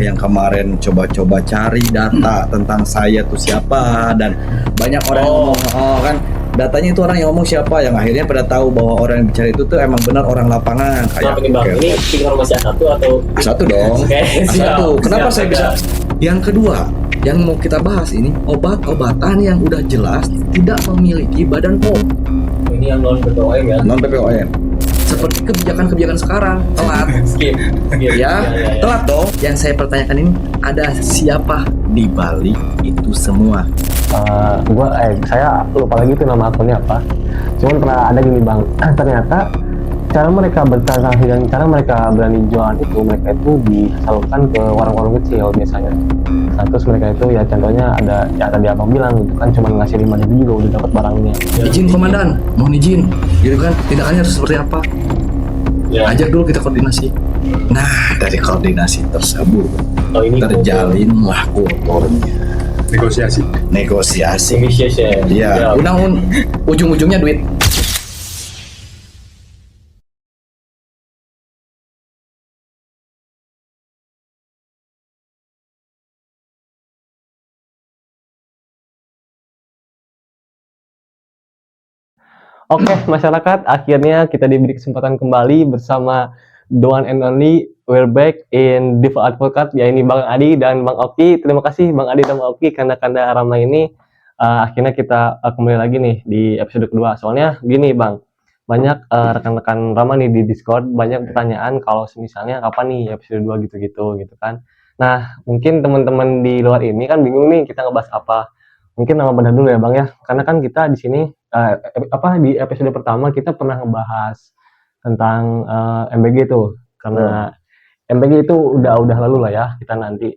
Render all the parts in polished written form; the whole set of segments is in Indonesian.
yang kemarin coba-coba cari data tentang saya tuh siapa, dan banyak orang yang ngomong kan datanya itu orang yang ngomong siapa, yang akhirnya pada tahu bahwa orang yang bicara itu tuh emang benar orang lapangan. Kayak ini informasi A1 atau A1 dong. A1. Kenapa saya bisa? Yang kedua, yang mau kita bahas ini obat-obatan yang udah jelas tidak memiliki badan POM. Ini yang non BPOM ya? Non BPOM. Seperti kebijakan-kebijakan sekarang telat. Skip. Ya, telat dong. Yang saya pertanyakan ini, ada siapa di balik itu semua? Saya lupa lagi itu nama akunnya apa. Cuman pernah ada gini bang, ternyata cara mereka bertransaksi dan cara mereka berani jualan itu, mereka itu disalurkan ke warung-warung kecil biasanya. Nah, terus mereka itu ya contohnya ada ya tadi abang bilang gitu kan, cuma ngasih 5.000 juga udah dapat barangnya. Izin komandan, mohon izin, gitu kan? Tindakannya harus seperti apa? Ya. Ajak dulu kita koordinasi. Nah, dari koordinasi tersebut terjalinlah kulturnya. Negosiasi. Iya. Ujung-ujungnya duit. Oke, masyarakat, akhirnya kita diberi kesempatan kembali bersama the one and only, we're back in Diva Advokat, ya ini Bang Adi dan Bang Oki. Terima kasih Bang Adi dan Bang Oki karena Rama ini akhirnya kita kembali lagi nih di episode kedua. Soalnya gini Bang, banyak rekan-rekan Rama nih di Discord banyak pertanyaan kalau misalnya kapan nih episode 2 gitu-gitu gitu kan. Nah, mungkin teman-teman di luar ini kan bingung nih kita ngebahas apa. Mungkin nama benar dulu ya Bang ya, karena kan kita di sini di episode pertama kita pernah ngebahas tentang MBG tuh, karena MBG itu udah lalu lah ya, kita nanti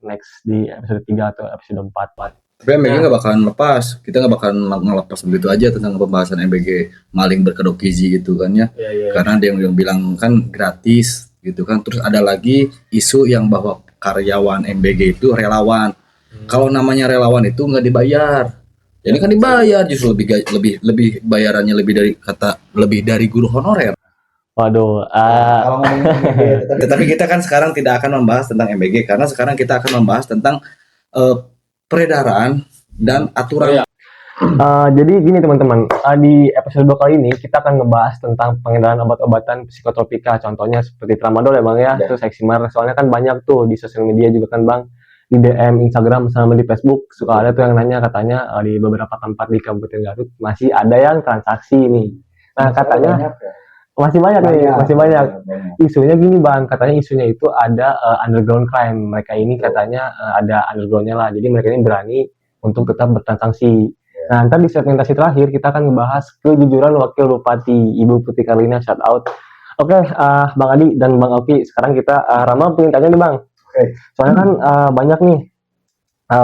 next di episode 3 atau episode 4. Tapi MBG nggak bakalan lepas, kita nggak bakalan ngelepas begitu aja tentang pembahasan MBG maling berkedok gizi gitu kan ya. Karena ada yang bilang kan gratis gitu kan, terus ada lagi isu yang bahwa karyawan MBG itu relawan. Kalau namanya relawan itu nggak dibayar, ini kan dibayar, justru lebih bayarannya lebih dari guru honorer. Waduh. Kalau ngomongin MBG, tapi kita kan sekarang tidak akan membahas tentang MBG karena sekarang kita akan membahas tentang peredaran dan aturan. Jadi gini teman-teman, di episode 2 kali ini kita akan ngebahas tentang pengedaran obat-obatan psikotropika, contohnya seperti tramadol ya Bang ya, terus Heximar. Soalnya kan banyak tuh di sosial media juga kan Bang, di DM Instagram sama di Facebook suka ada tuh yang nanya, katanya di beberapa tempat di Kabupaten Garut masih ada yang transaksi nih. Nah katanya masih banyak. Isunya gini Bang, katanya isunya itu ada underground crime. Mereka ini katanya ada undergroundnya lah, jadi mereka ini berani untuk tetap bertransaksi. Nah ntar di segmentasi terakhir kita akan ngebahas kejujuran Wakil Bupati Ibu Putri Karlina, shout out. Oke, Bang Adi dan Bang Oki, sekarang kita Rama pengen tanya nih Bang. Soalnya kan banyak nih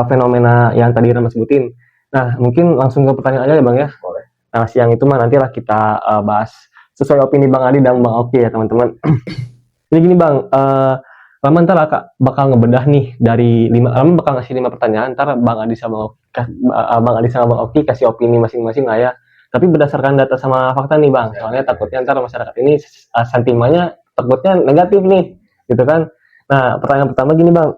fenomena yang tadi Rama sebutin. Nah, mungkin langsung ke pertanyaan aja ya Bang ya. Boleh. Nah, siang itu mah nantilah kita bahas sesuai opini Bang Adi dan Bang Oki ya teman-teman. Jadi gini Bang, Rama ntar bakal ngebedah nih dari 5, Rama bakal ngasih 5 pertanyaan, ntar Bang Adi sama Bang Oki kasih opini masing-masing lah ya. Tapi berdasarkan data sama fakta nih Bang, soalnya takutnya ntar masyarakat ini sentimennya takutnya negatif nih, gitu kan. Nah, pertanyaan pertama gini Bang.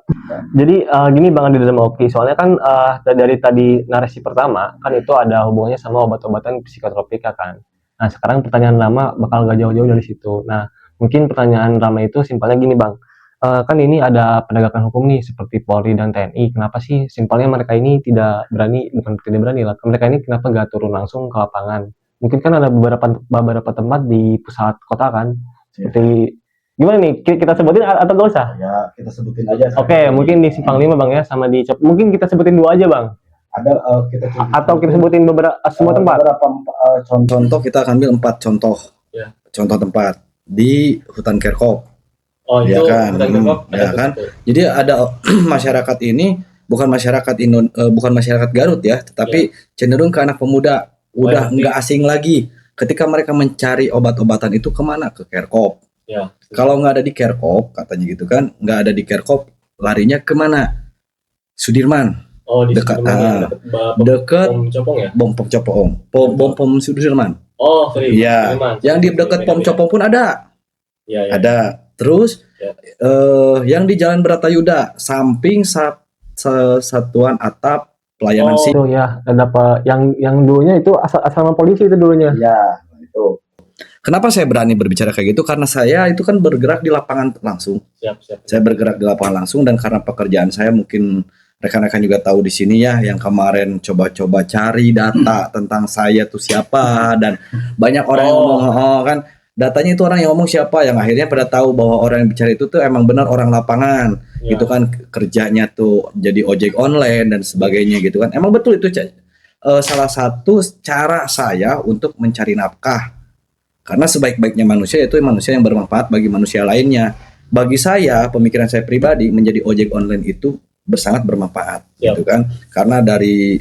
Jadi gini Bang Adi dan Bang Oki, soalnya kan dari tadi narasi pertama kan itu ada hubungannya sama obat-obatan psikotropika kan. Nah, sekarang pertanyaan Rama bakal gak jauh-jauh dari situ. Nah, mungkin pertanyaan Rama itu simpelnya gini Bang. Kan ini ada penegakan hukum nih seperti Polri dan TNI. Kenapa sih simpelnya mereka ini tidak berani lah. Mereka ini kenapa gak turun langsung ke lapangan? Mungkin kan ada beberapa tempat di pusat kota kan. Seperti gimana nih, kita sebutin atau gak usah? Ya, kita sebutin aja. Oke, mungkin di Simpang 5 Bang ya, sama di mungkin kita sebutin 2 aja Bang. Ada kita sebutin beberapa semua tempat. Beberapa contoh, kita akan ambil 4 contoh. Ya. Contoh tempat di hutan Kerkop. Oh, ya itu kan? hutan Kerkop. Ya kan? Jadi ada masyarakat ini bukan masyarakat Garut ya, tetapi cenderung ke anak pemuda, udah nggak asing lagi. Ketika mereka mencari obat-obatan itu kemana? Ke Kerkop. Ya. Kalau nggak ada di Kerkop, katanya gitu kan, nggak ada di Kerkop, larinya kemana? Sudirman. Oh, di dekat Bom Pom Sudirman. Oh, sorry. Iya. Yang di dekat Pom Copong pun ada. Iya. Ada. Terus Ya. Yang di Jalan Bratayuda, samping Satuan Atap Pelayanan Oh, itu ya, ada apa yang dulunya itu asrama polisi itu dulunya. Ya, itu. Kenapa saya berani berbicara kayak gitu? Karena saya itu kan bergerak di lapangan langsung. Siap. Saya bergerak di lapangan langsung, dan karena pekerjaan saya, mungkin rekan-rekan juga tahu di sini ya, yang kemarin coba-coba cari data tentang saya tuh siapa, dan banyak orang yang ngomong, kan datanya itu orang yang ngomong siapa, yang akhirnya pada tahu bahwa orang yang bicara itu tuh emang benar orang lapangan, gitu kan, kerjanya tuh jadi ojek online dan sebagainya gitu kan. Emang betul itu salah satu cara saya untuk mencari nafkah, karena sebaik-baiknya manusia itu manusia yang bermanfaat bagi manusia lainnya. Bagi saya, pemikiran saya pribadi, menjadi ojek online itu sangat bermanfaat, gitu kan, karena dari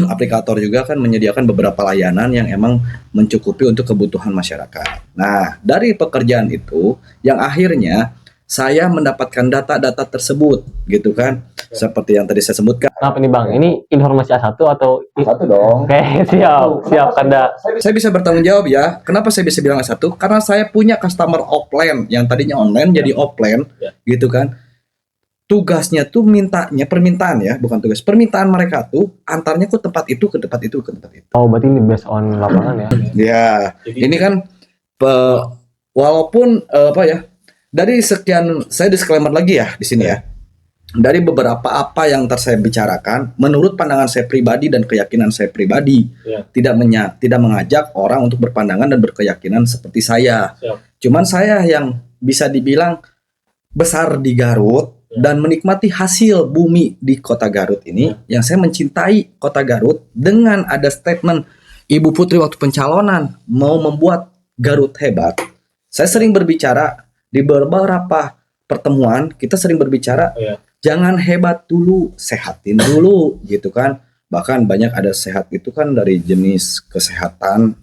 aplikator juga kan menyediakan beberapa layanan yang emang mencukupi untuk kebutuhan masyarakat. Nah, dari pekerjaan itu yang akhirnya saya mendapatkan data-data tersebut, gitu kan, seperti yang tadi saya sebutkan. Kenapa nih Bang? Ini informasi A1 atau Satu dong. Oke, siap Kanda. Saya bisa bertanggung jawab ya. Kenapa saya bisa bilang A1? Karena saya punya customer offline yang tadinya online jadi offline, gitu kan. Tugasnya tuh permintaan ya, bukan tugas. Permintaan mereka tuh antarnya ke tempat itu, ke tempat itu, ke tempat itu. Oh, berarti ini based on lapangan ya? Ya, ini kan walaupun dari sekian, saya disclaimer lagi ya di sini ya. Dari beberapa apa yang saya bicarakan, menurut pandangan saya pribadi dan keyakinan saya pribadi, tidak mengajak orang untuk berpandangan dan berkeyakinan seperti saya. Cuman saya yang bisa dibilang besar di Garut dan menikmati hasil bumi di kota Garut ini, yang saya mencintai kota Garut dengan ada statement Ibu Putri waktu pencalonan mau membuat Garut hebat. Saya sering berbicara di beberapa pertemuan, kita sering berbicara jangan hebat dulu, sehatin dulu, gitu kan. Bahkan banyak ada sehat itu kan dari jenis kesehatan,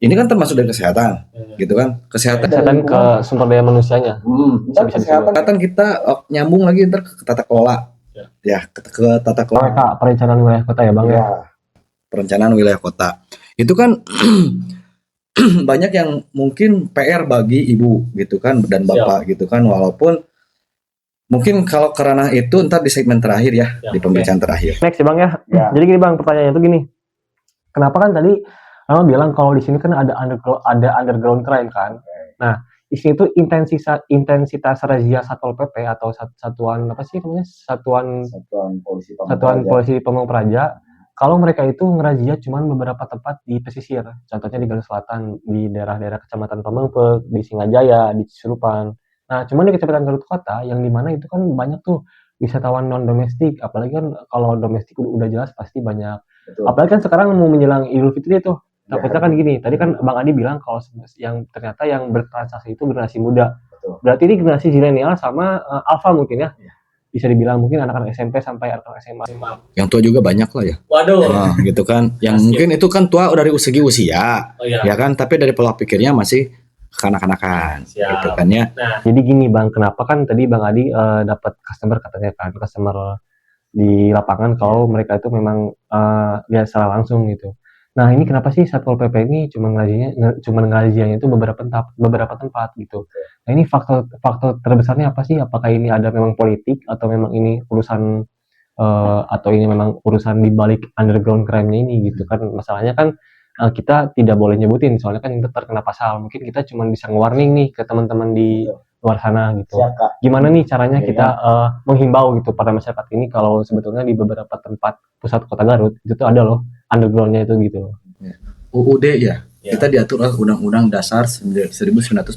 ini kan termasuk dari kesehatan, gitu kan. Kesehatan ke sumber daya manusianya. Bisa kesehatan kita nyambung lagi ntar ke tata kelola. Ya, ke tata kelola. Perencanaan wilayah kota ya Bang ya. Perencanaan wilayah kota. Itu kan banyak yang mungkin PR bagi ibu gitu kan, dan bapak gitu kan, walaupun mungkin kalau karena itu ntar di segmen terakhir ya, di pembicaraan terakhir. Next ya Bang ya. Jadi gini Bang, pertanyaannya itu gini. Kenapa kan tadi Lama bilang kalau di sini kan ada underground crime kan. Nah, di sini tuh intensitas razia Satpol PP atau satuan apa sih namanya? Satuan polisi Pamong Praja. Kalau mereka itu ngerazia cuman beberapa tempat di pesisir. Contohnya di Garut Selatan, di daerah-daerah Kecamatan Pamengpeuk, di Singajaya, di Cisurupan. Nah, cuman di Kecamatan Garut Kota yang dimana itu kan banyak tuh wisatawan non domestik, apalagi kan kalau domestik udah jelas pasti banyak. Betul. Apalagi kan sekarang mau menjelang Idul Fitri tuh. Takutnya kan gini, tadi kan Bang Adi bilang kalau yang ternyata yang bertransaksi itu generasi muda. Betul. Berarti ini generasi zilenial sama alpha mungkin ya. Bisa dibilang mungkin anak-anak SMP sampai anak-anak SMA. Yang tua juga banyak lah ya. Waduh. Nah, gitu kan. Yang mungkin itu kan tua dari segi usia. Ya kan, tapi dari pola pikirnya masih kanak-kanakan. Gitu kan ya. Nah. Jadi gini Bang, kenapa kan tadi Bang Adi dapat customer katanya kan, customer di lapangan kalau mereka itu memang lihat secara langsung gitu. Nah ini kenapa sih Satpol PP ini cuma ngerazianya itu beberapa tempat gitu. Nah ini faktor terbesarnya apa sih? Apakah ini ada memang politik atau memang ini urusan atau ini memang urusan di balik underground crime-nya ini gitu kan? Masalahnya kan kita tidak boleh nyebutin soalnya kan itu terkena pasal. Mungkin kita cuma bisa nge-warning nih ke teman-teman di luar sana gitu. Gimana nih caranya kita menghimbau gitu pada masyarakat ini kalau sebetulnya di beberapa tempat pusat kota Garut itu tuh ada loh underground-nya itu gitu loh. UUD ya. Kita diatur oleh Undang-Undang Dasar 1945.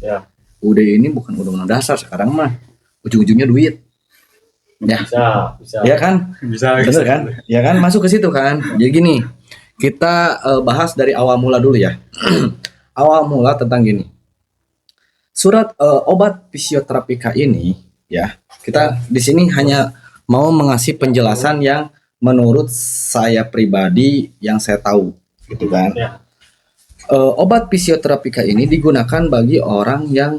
Ya. UUD ini bukan Undang-Undang Dasar sekarang mah. Ujung-ujungnya duit. Ya. Bisa. Ya kan? Bisa. Bener kan? Ya kan, masuk ke situ kan. Jadi gini, kita bahas dari awal mula dulu ya. Awal mula tentang gini. Surat obat fisioterapika ini ya, kita di sini hanya mau mengasih penjelasan yang menurut saya pribadi yang saya tahu gitu kan. Obat fisioterapika ini digunakan bagi orang yang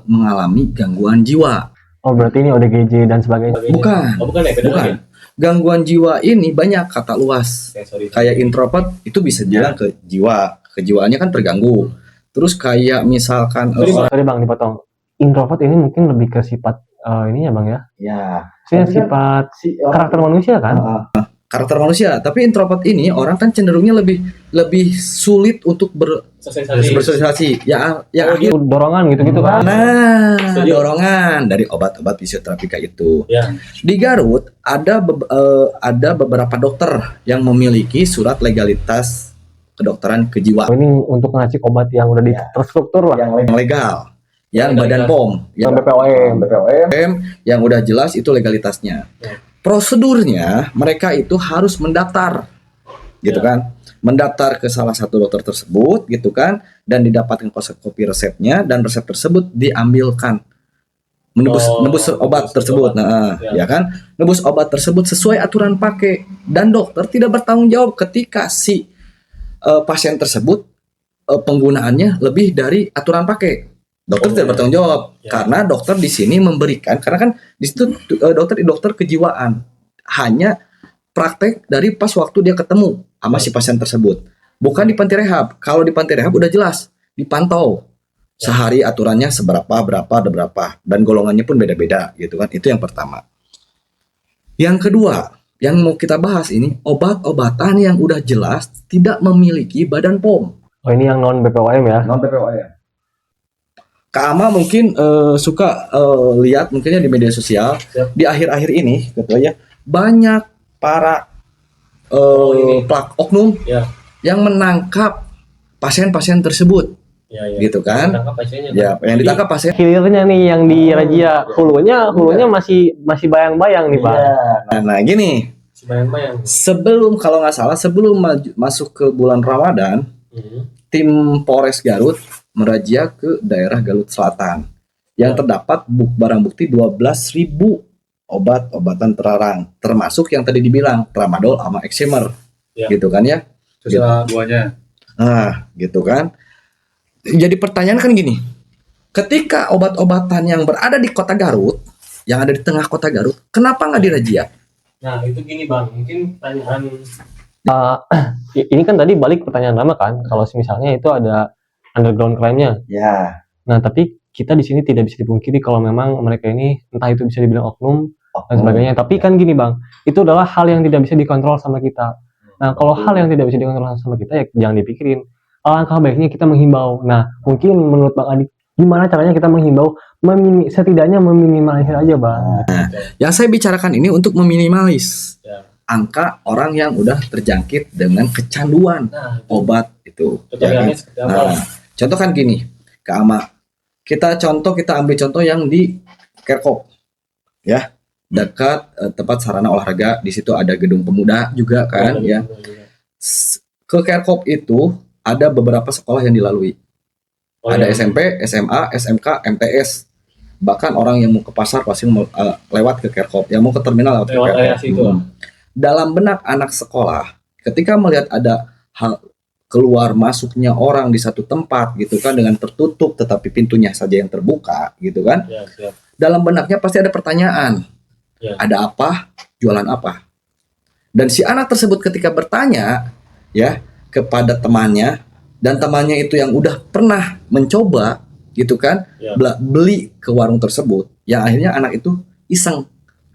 mengalami gangguan jiwa. Oh berarti ini ODGJ dan sebagainya. Bukan. Bukan. Gangguan jiwa ini banyak kata luas. Kayak introvert itu bisa bilang ke jiwa, kejiwaannya kan terganggu. Terus kayak misalkan sorry Bang dipotong. introvert ini mungkin lebih ke sifat ini ya bang ya. Ya. Maksudnya Tapi kan sifat si orang karakter manusia kan. karakter manusia, tapi introvert ini orang kan cenderungnya lebih sulit untuk Sosialisasi. bersosialisasi. Ya, yang akhir Dorongan gitu-gitu kan. nah Setuju. dorongan dari obat-obat fisioterapika itu. Ya. Di Garut ada beberapa dokter yang memiliki surat legalitas kedokteran kejiwaan Ini untuk ngasih obat yang udah terstruktur lah. yang legal, yang Yang Badan legal. POM, Yang BPOM. yang udah jelas itu legalitasnya. Ya. Prosedurnya mereka itu harus mendaftar, gitu Ya. kan? Mendaftar ke salah satu dokter tersebut, gitu kan? Dan didapatkan kopi resepnya dan resep tersebut diambilkan. Nebus obat nebus tersebut, obat. nah, Ya. ya kan? Nebus obat tersebut sesuai aturan pakai dan dokter tidak bertanggung jawab ketika si pasien tersebut penggunaannya lebih dari aturan pakai. Dokter tidak bertanggung jawab Ya. karena dokter di sini memberikan, karena kan di situ dokter kejiwaan hanya praktek dari pas waktu dia ketemu sama si pasien tersebut, bukan di panti rehab. Kalau di panti rehab udah jelas dipantau sehari aturannya berapa dan golongannya pun beda-beda gitu kan. Itu yang pertama. Yang kedua yang mau kita bahas ini obat-obatan yang udah jelas tidak memiliki badan POM. Oh ini yang non BPOM ya. Non BPOM. Kak Ama mungkin suka lihat mungkinnya di media sosial Siap. di akhir-akhir ini gitu ya, banyak para oknum Ya. yang menangkap pasien-pasien tersebut Ya. gitu kan. Tangkap pasiennya. Ya, yang ditangkap pasien. Hilirnya nih yang di razia, hulunya masih bayang-bayang nih bang. Nah, gini, Bayang-bayang. sebelum kalau nggak salah sebelum masuk ke bulan Ramadan, tim Polres Garut merazia ke daerah Garut Selatan yang terdapat barang bukti 12.000 obat-obatan terlarang, termasuk yang tadi dibilang tramadol sama Excimer, Ya. gitu kan ya. Duanya. Nah, gitu kan. Jadi pertanyaan kan gini, ketika obat-obatan yang berada di kota Garut, yang ada di tengah kota Garut, kenapa nggak dirazia? Nah, itu gini bang, mungkin pertanyaan Ini kan tadi balik pertanyaan lama kan, kalau misalnya itu ada underground crime-nya. Ya. Nah tapi kita di sini tidak bisa dipungkiri kalau memang mereka ini entah itu bisa dibilang oknum dan sebagainya. Tapi kan gini bang, itu adalah hal yang tidak bisa dikontrol sama kita. Nah kalau hal yang tidak bisa dikontrol sama kita ya jangan dipikirin. Alangkah baiknya kita menghimbau. Nah mungkin menurut Bang Adi, gimana caranya kita menghimbau? Setidaknya meminimalisir aja bang. Yang saya bicarakan ini untuk meminimalis Ya. angka orang yang udah terjangkit dengan kecanduan Nah, obat itu. contoh Ya kan? realnya seperti apa? Nah, contoh kan gini, Kak Ama, kita ambil contoh yang di Kerkop, ya, dekat tempat sarana olahraga. Di situ ada gedung pemuda juga kan, ya. Ke Kerkop itu ada beberapa sekolah yang dilalui. Oh, Ada iya. SMP, SMA, SMK, MTS. Bahkan orang yang mau ke pasar pasti lewat ke Kerkop, yang mau ke terminal lewat ke Lewat area Kerkop. situ. Dalam benak anak sekolah, ketika melihat ada hal keluar masuknya orang di satu tempat gitu kan dengan tertutup tetapi pintunya saja yang terbuka gitu kan, Ya, siap. dalam benaknya pasti ada pertanyaan, Ya. ada apa, jualan apa. Dan si anak tersebut ketika bertanya ya kepada temannya, dan temannya itu yang udah pernah mencoba gitu kan, Ya. beli ke warung tersebut, yang akhirnya anak itu iseng,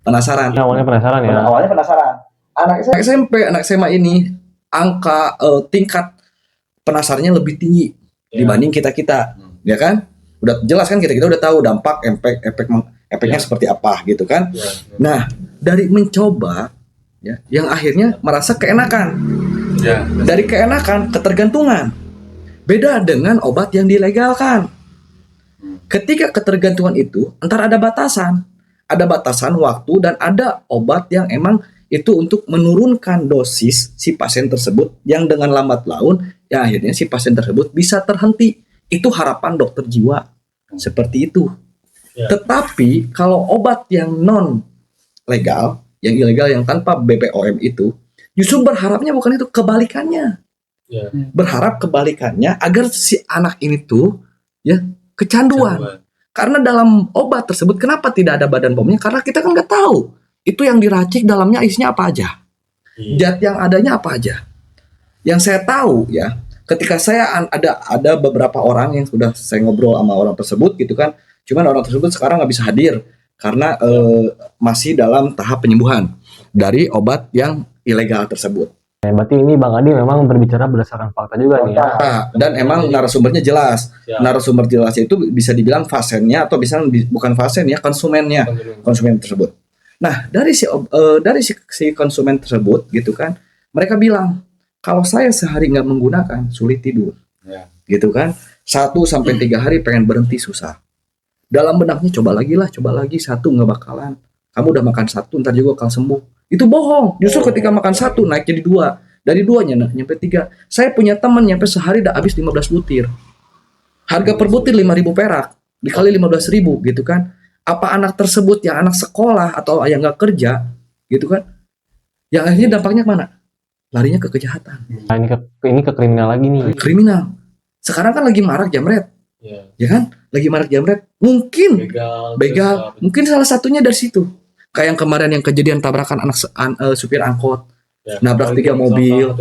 penasaran. Awalnya penasaran ya. Awalnya penasaran. Anak SMP, anak SMA ini angka tingkat penasarannya lebih tinggi Ya. dibanding kita, ya kan? Udah jelas kan kita udah tahu dampak, efeknya Ya. seperti apa gitu kan? Ya. Nah, dari mencoba ya, yang akhirnya merasa keenakan. Ya. Dari keenakan ketergantungan. Beda dengan obat yang dilegalkan. Ketika ketergantungan itu, entar ada batasan. Ada batasan waktu dan ada obat yang emang itu untuk menurunkan dosis si pasien tersebut yang dengan lambat laun ya akhirnya si pasien tersebut bisa terhenti. Itu harapan dokter jiwa. Seperti itu. Ya. Tetapi kalau obat yang non legal, yang ilegal yang tanpa BPOM itu, justru berharapnya bukan itu, kebalikannya. Ya. Berharap kebalikannya agar si anak ini tuh ya kecanduan. Karena dalam obat tersebut kenapa tidak ada badan POM-nya? Karena kita kan nggak tahu itu yang diracik dalamnya isinya apa aja, Iya. zat yang adanya apa aja. Yang saya tahu ya, ketika saya ada beberapa orang yang sudah saya ngobrol sama orang tersebut gitu kan, Cuman orang tersebut sekarang nggak bisa hadir karena masih dalam tahap penyembuhan dari obat yang ilegal tersebut. Berarti ini Bang Adi memang berbicara berdasarkan fakta juga nih ya. Nah, dan emang narasumbernya jelas. Ya. Narasumber jelas itu bisa dibilang fasennya atau bisa bukan fasen ya, konsumennya, konsumen tersebut. Nah, dari si konsumen tersebut gitu kan, mereka bilang kalau saya sehari nggak menggunakan sulit tidur. Ya. Gitu kan. 1-3 hari pengen berhenti susah. Dalam benaknya coba lagi, 1 nggak bakalan. Kamu udah makan 1 ntar juga akan sembuh. Itu bohong. Justru ketika makan 1 naik jadi 2. Dari 2-nya nyampe 3. Saya punya teman nyampe sehari udah habis 15 butir. Harga per butir 5.000 perak. Dikali 15.000 gitu kan. Apa anak tersebut yang anak sekolah atau yang nggak kerja gitu kan. Yang akhirnya dampaknya kemana? Larinya ke kejahatan. Nah, ini ke kriminal lagi nih. Kriminal. Sekarang kan lagi marak jamret. Ya. Ya kan? Lagi marak jamret. Mungkin begal. Mungkin salah satunya dari situ. Kayak yang kemarin yang kejadian tabrakan supir angkot. Ya. Nabrak 3 mobil.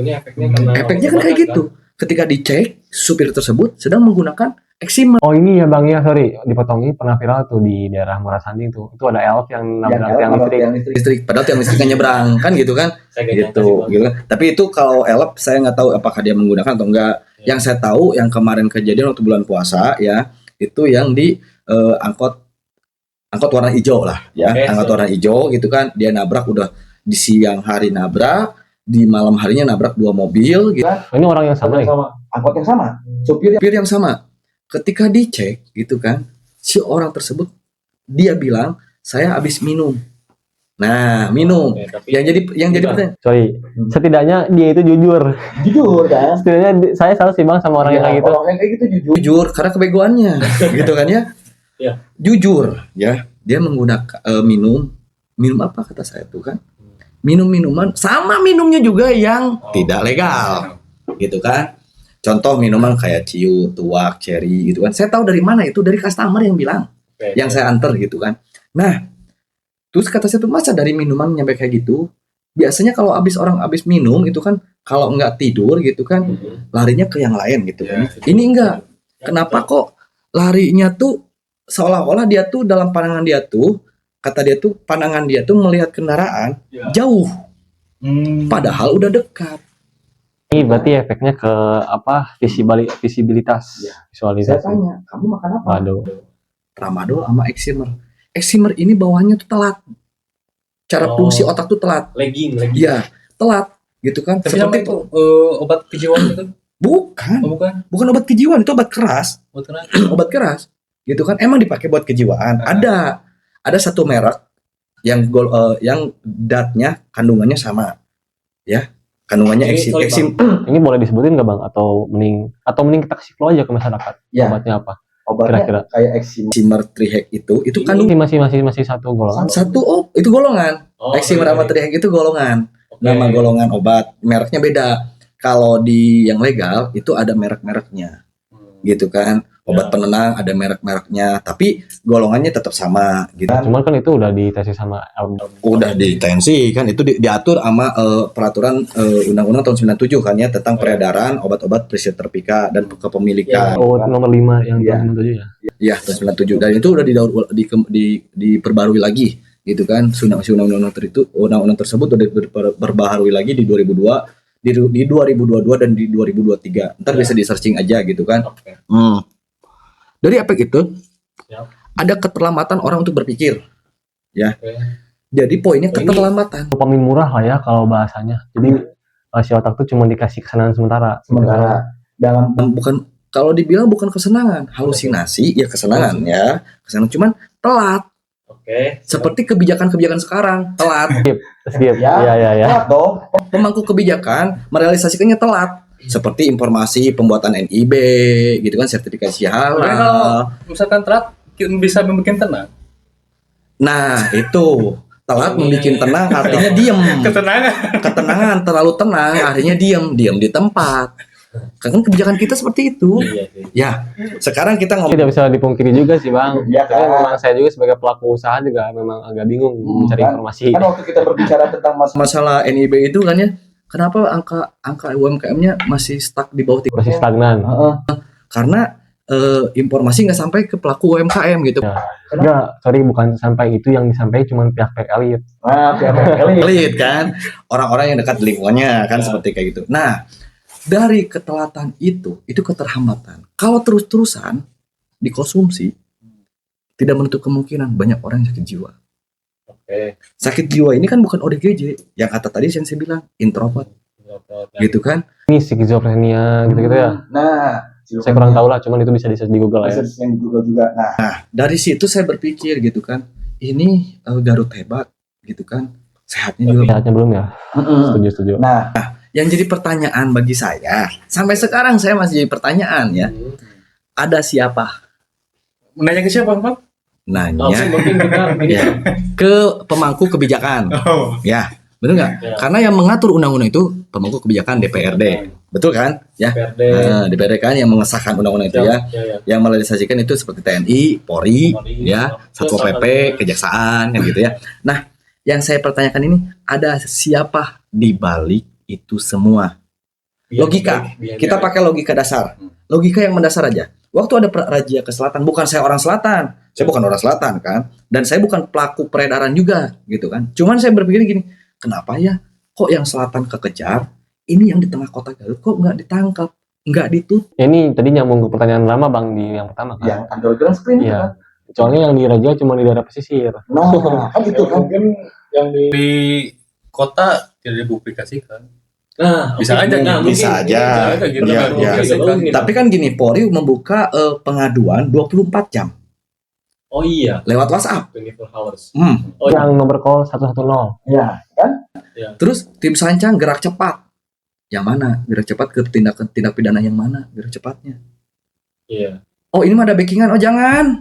Efeknya kan kayak gitu. Ketika dicek, supir tersebut sedang menggunakan eksimer. Oh ini ya Bang ya, sorry dipotongin, pernah viral tuh di daerah Murasandi tuh. Itu ada elf yang nabrak tiang listrik. Listrik. Padahal tiang listriknya nyebrang kan gitu kan. Gitu kan. Tapi itu kalau elf saya nggak tahu apakah dia menggunakan atau enggak. Ya. Yang saya tahu yang kemarin kejadian waktu bulan puasa ya, itu yang di angkot warna hijau lah ya. Oke, Angkot warna hijau gitu kan. Dia nabrak udah di siang hari nabrak, di malam harinya nabrak 2 mobil gitu. Oh, ini orang yang sama ya? Angkot yang sama, supir yang sama. Ketika dicek gitu kan, si orang tersebut dia bilang saya habis minum. Nah, minum. Oke, tapi Yang jadi pertanyaan. Sorry, setidaknya dia itu jujur. Jujur kan? Setidaknya saya salut sih Bang sama orang yang kayak gitu. Orang yang kayak gitu jujur karena kebegoannya, gitu kan ya? Ya. Jujur ya, dia menggunakan minum apa kata saya tuh kan? Minum minuman sama minumnya juga yang tidak legal, gitu kan? Contoh minuman kayak ciu, tuak, cherry gitu kan. Saya tahu dari mana itu dari customer yang bilang, Oke. yang saya antar gitu kan. Nah, terus kata saya tuh masa dari minuman nyampe kayak gitu? Biasanya kalau orang habis minum itu kan kalau nggak tidur gitu kan larinya ke yang lain gitu kan. Ini enggak. Kenapa kok larinya tuh seolah-olah dia tuh dalam pandangan dia tuh kata dia tuh pandangan dia tuh melihat kendaraan jauh. Padahal udah dekat. Ini berarti efeknya ke apa? Visibilitas, Saya visualisasi. tanya, kamu makan apa? Waduh. Tramadol sama eksimer. Eksimer ini bawahnya tuh telat. Cara fungsi otak tuh telat. legging. Iya, telat gitu kan. Tapi apa itu obat kejiwaan itu? Bukan, Oh, bukan. bukan obat kejiwaan, itu obat keras. Obat keras. Obat keras. Gitu kan. Emang dipakai buat kejiwaan. Ada satu merek yang yang datnya kandungannya sama. Ya. Kandungannya eksim. Ini boleh disebutin nggak Bang? Atau mending kita kasih flow aja ke masyarakat. Ya. Obatnya apa? Obatnya Kira-kira. kayak eksimer trihek itu kandung Ini masih satu golongan. satu itu golongan. Oh, Eksimer sama trihek itu golongan. Oke. Nama golongan obat, mereknya beda. Kalau di yang legal itu ada merek-mereknya. Gitu kan. Obat penenang ada merek-mereknya, tapi golongannya tetap sama gitu. Cuman kan itu udah ditesis sama Udah ditensi kan itu diatur sama peraturan Undang-Undang tahun 97 kan ya tentang peredaran obat-obat fisioterapi dan kepemilikan. nomor 5 yang Iya. tahun 97 ya. Ya, tahun 97 dan itu udah diperbarui lagi gitu kan. Undang-undang tersebut udah diperbarui lagi di 2002 di 2022 dan di 2023. Ntar bisa di searching aja gitu kan. Oke. Dari efek itu Ya. ada keterlambatan orang untuk berpikir. Ya. Oke. Jadi poinnya Oh, ini- keterlambatan. Dopamin murah lah ya kalau bahasanya. Jadi si otak tuh cuma dikasih kesenangan sementara. Dalam bukan kalau dibilang bukan kesenangan, halusinasi ya kesenangan ya. Kesenangan cuman telat. Oke. Seperti kebijakan-kebijakan sekarang, telat. Skip. Ya. Ya. Telat dong. Pemangku kebijakan merealisasikannya telat. Seperti informasi pembuatan NIB gitu kan, sertifikasi Kalau halal. misalkan telat bisa membuat tenang. Nah, itu telat membuat tenang artinya diem. Ketenangan terlalu tenang artinya diem di tempat. Kan kebijakan kita seperti itu. Iya sih. Ya, sekarang kita ngomong Tidak bisa dipungkiri juga sih Bang. Iya, Tapi kan? memang saya juga sebagai pelaku usaha juga memang agak bingung mencari kan? informasi. Kan waktu kita berbicara tentang masalah NIB itu kan ya, kenapa angka UMKM-nya masih stuck di bawah 3%? Masih stagnan. Karena informasi nggak sampai ke pelaku UMKM gitu. Enggak, sorry, bukan sampai itu, yang disampaikan cuma pihak-pihak elit. Elit kan, orang-orang yang dekat di lingkungannya kan seperti kayak gitu. Nah, dari ketelatan itu keterhambatan. Kalau terus-terusan dikonsumsi, tidak menutup kemungkinan banyak orang yang sakit jiwa. Sakit jiwa ini kan bukan ODGJ, yang kata tadi yang saya bilang introvert, gitu kan? Ini skizofrenia gitu-gitu ya. Nah, Saya kurang tahu lah, cuman itu bisa di Google ya. yang Google juga. Nah, dari situ saya berpikir gitu kan, ini Garut hebat, gitu kan? Sehatnya juga. Sehatnya belum ya? Setuju. Nah, yang jadi pertanyaan bagi saya, sampai sekarang saya masih jadi pertanyaan ya. Ada siapa? Nanya ke siapa, Pak? Nanya mungkin kita ya, ke pemangku kebijakan. Ya, betul nggak? Ya. Karena yang mengatur undang-undang itu pemangku kebijakan DPRD. Betul kan? Ya. DPRD kan yang mengesahkan undang-undang itu ya. Yang merealisasikan itu seperti TNI, Polri, ya, Satpol PP, Kejaksaan kan gitu ya. Nah, yang saya pertanyakan ini, ada siapa di balik itu semua? Logika. Kita pakai logika dasar. Logika yang mendasar aja. Waktu ada razia ke selatan, bukan saya orang selatan. Saya bukan orang selatan kan. Dan saya bukan pelaku peredaran juga gitu kan. Cuman saya berpikir gini, kenapa ya kok yang selatan kekejar, ini yang di tengah kota Garut kok nggak ditangkap, nggak ditutup? Ini tadi nyambung ke pertanyaan lama Bang di yang pertama kan. Yang underground screen Iya. kan. Soalnya yang di Raja cuma di daerah pesisir. Nah, kan itu kan. Mungkin yang Di kota tidak dipublikasikan. Bisa oke. aja, Nah, bisa mungkin aja. Gitu Iya, kan, iya. publikasikan. Tapi kan gini, Polri membuka pengaduan 24 jam Oh iya, lewat WhatsApp. 24 hours. Oh, Yang nomor call 110. ya kan? Terus tim Sancang gerak cepat. Yang mana? Gerak cepat ke tindak pidana yang mana? Gerak cepatnya. Iya. Oh, ini mah ada backingan. Oh, jangan.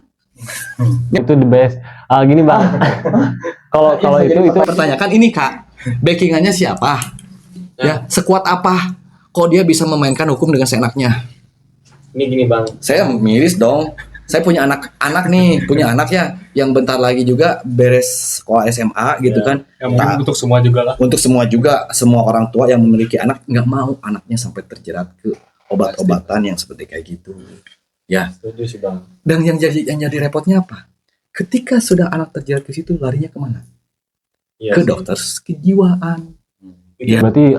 Itu the best. Gini Bang. Kalau itu Pertanyakan ini, Kak. Backingannya siapa? Ya, sekuat apa? Kok dia bisa memainkan hukum dengan seenaknya? Ini gini Bang. Saya miris dong. Saya punya anak nih, punya anak ya yang bentar lagi juga beres sekolah SMA gitu kan. Ya, mungkin untuk semua juga lah. Untuk semua juga, semua orang tua yang memiliki anak nggak mau anaknya sampai terjerat ke obat-obatan yang seperti kayak gitu. Ya. Setuju sih Bang. Dan yang jadi repotnya apa? Ketika sudah anak terjerat ke situ, larinya kemana? Iya Ke sih. dokter kejiwaan. Iya. berarti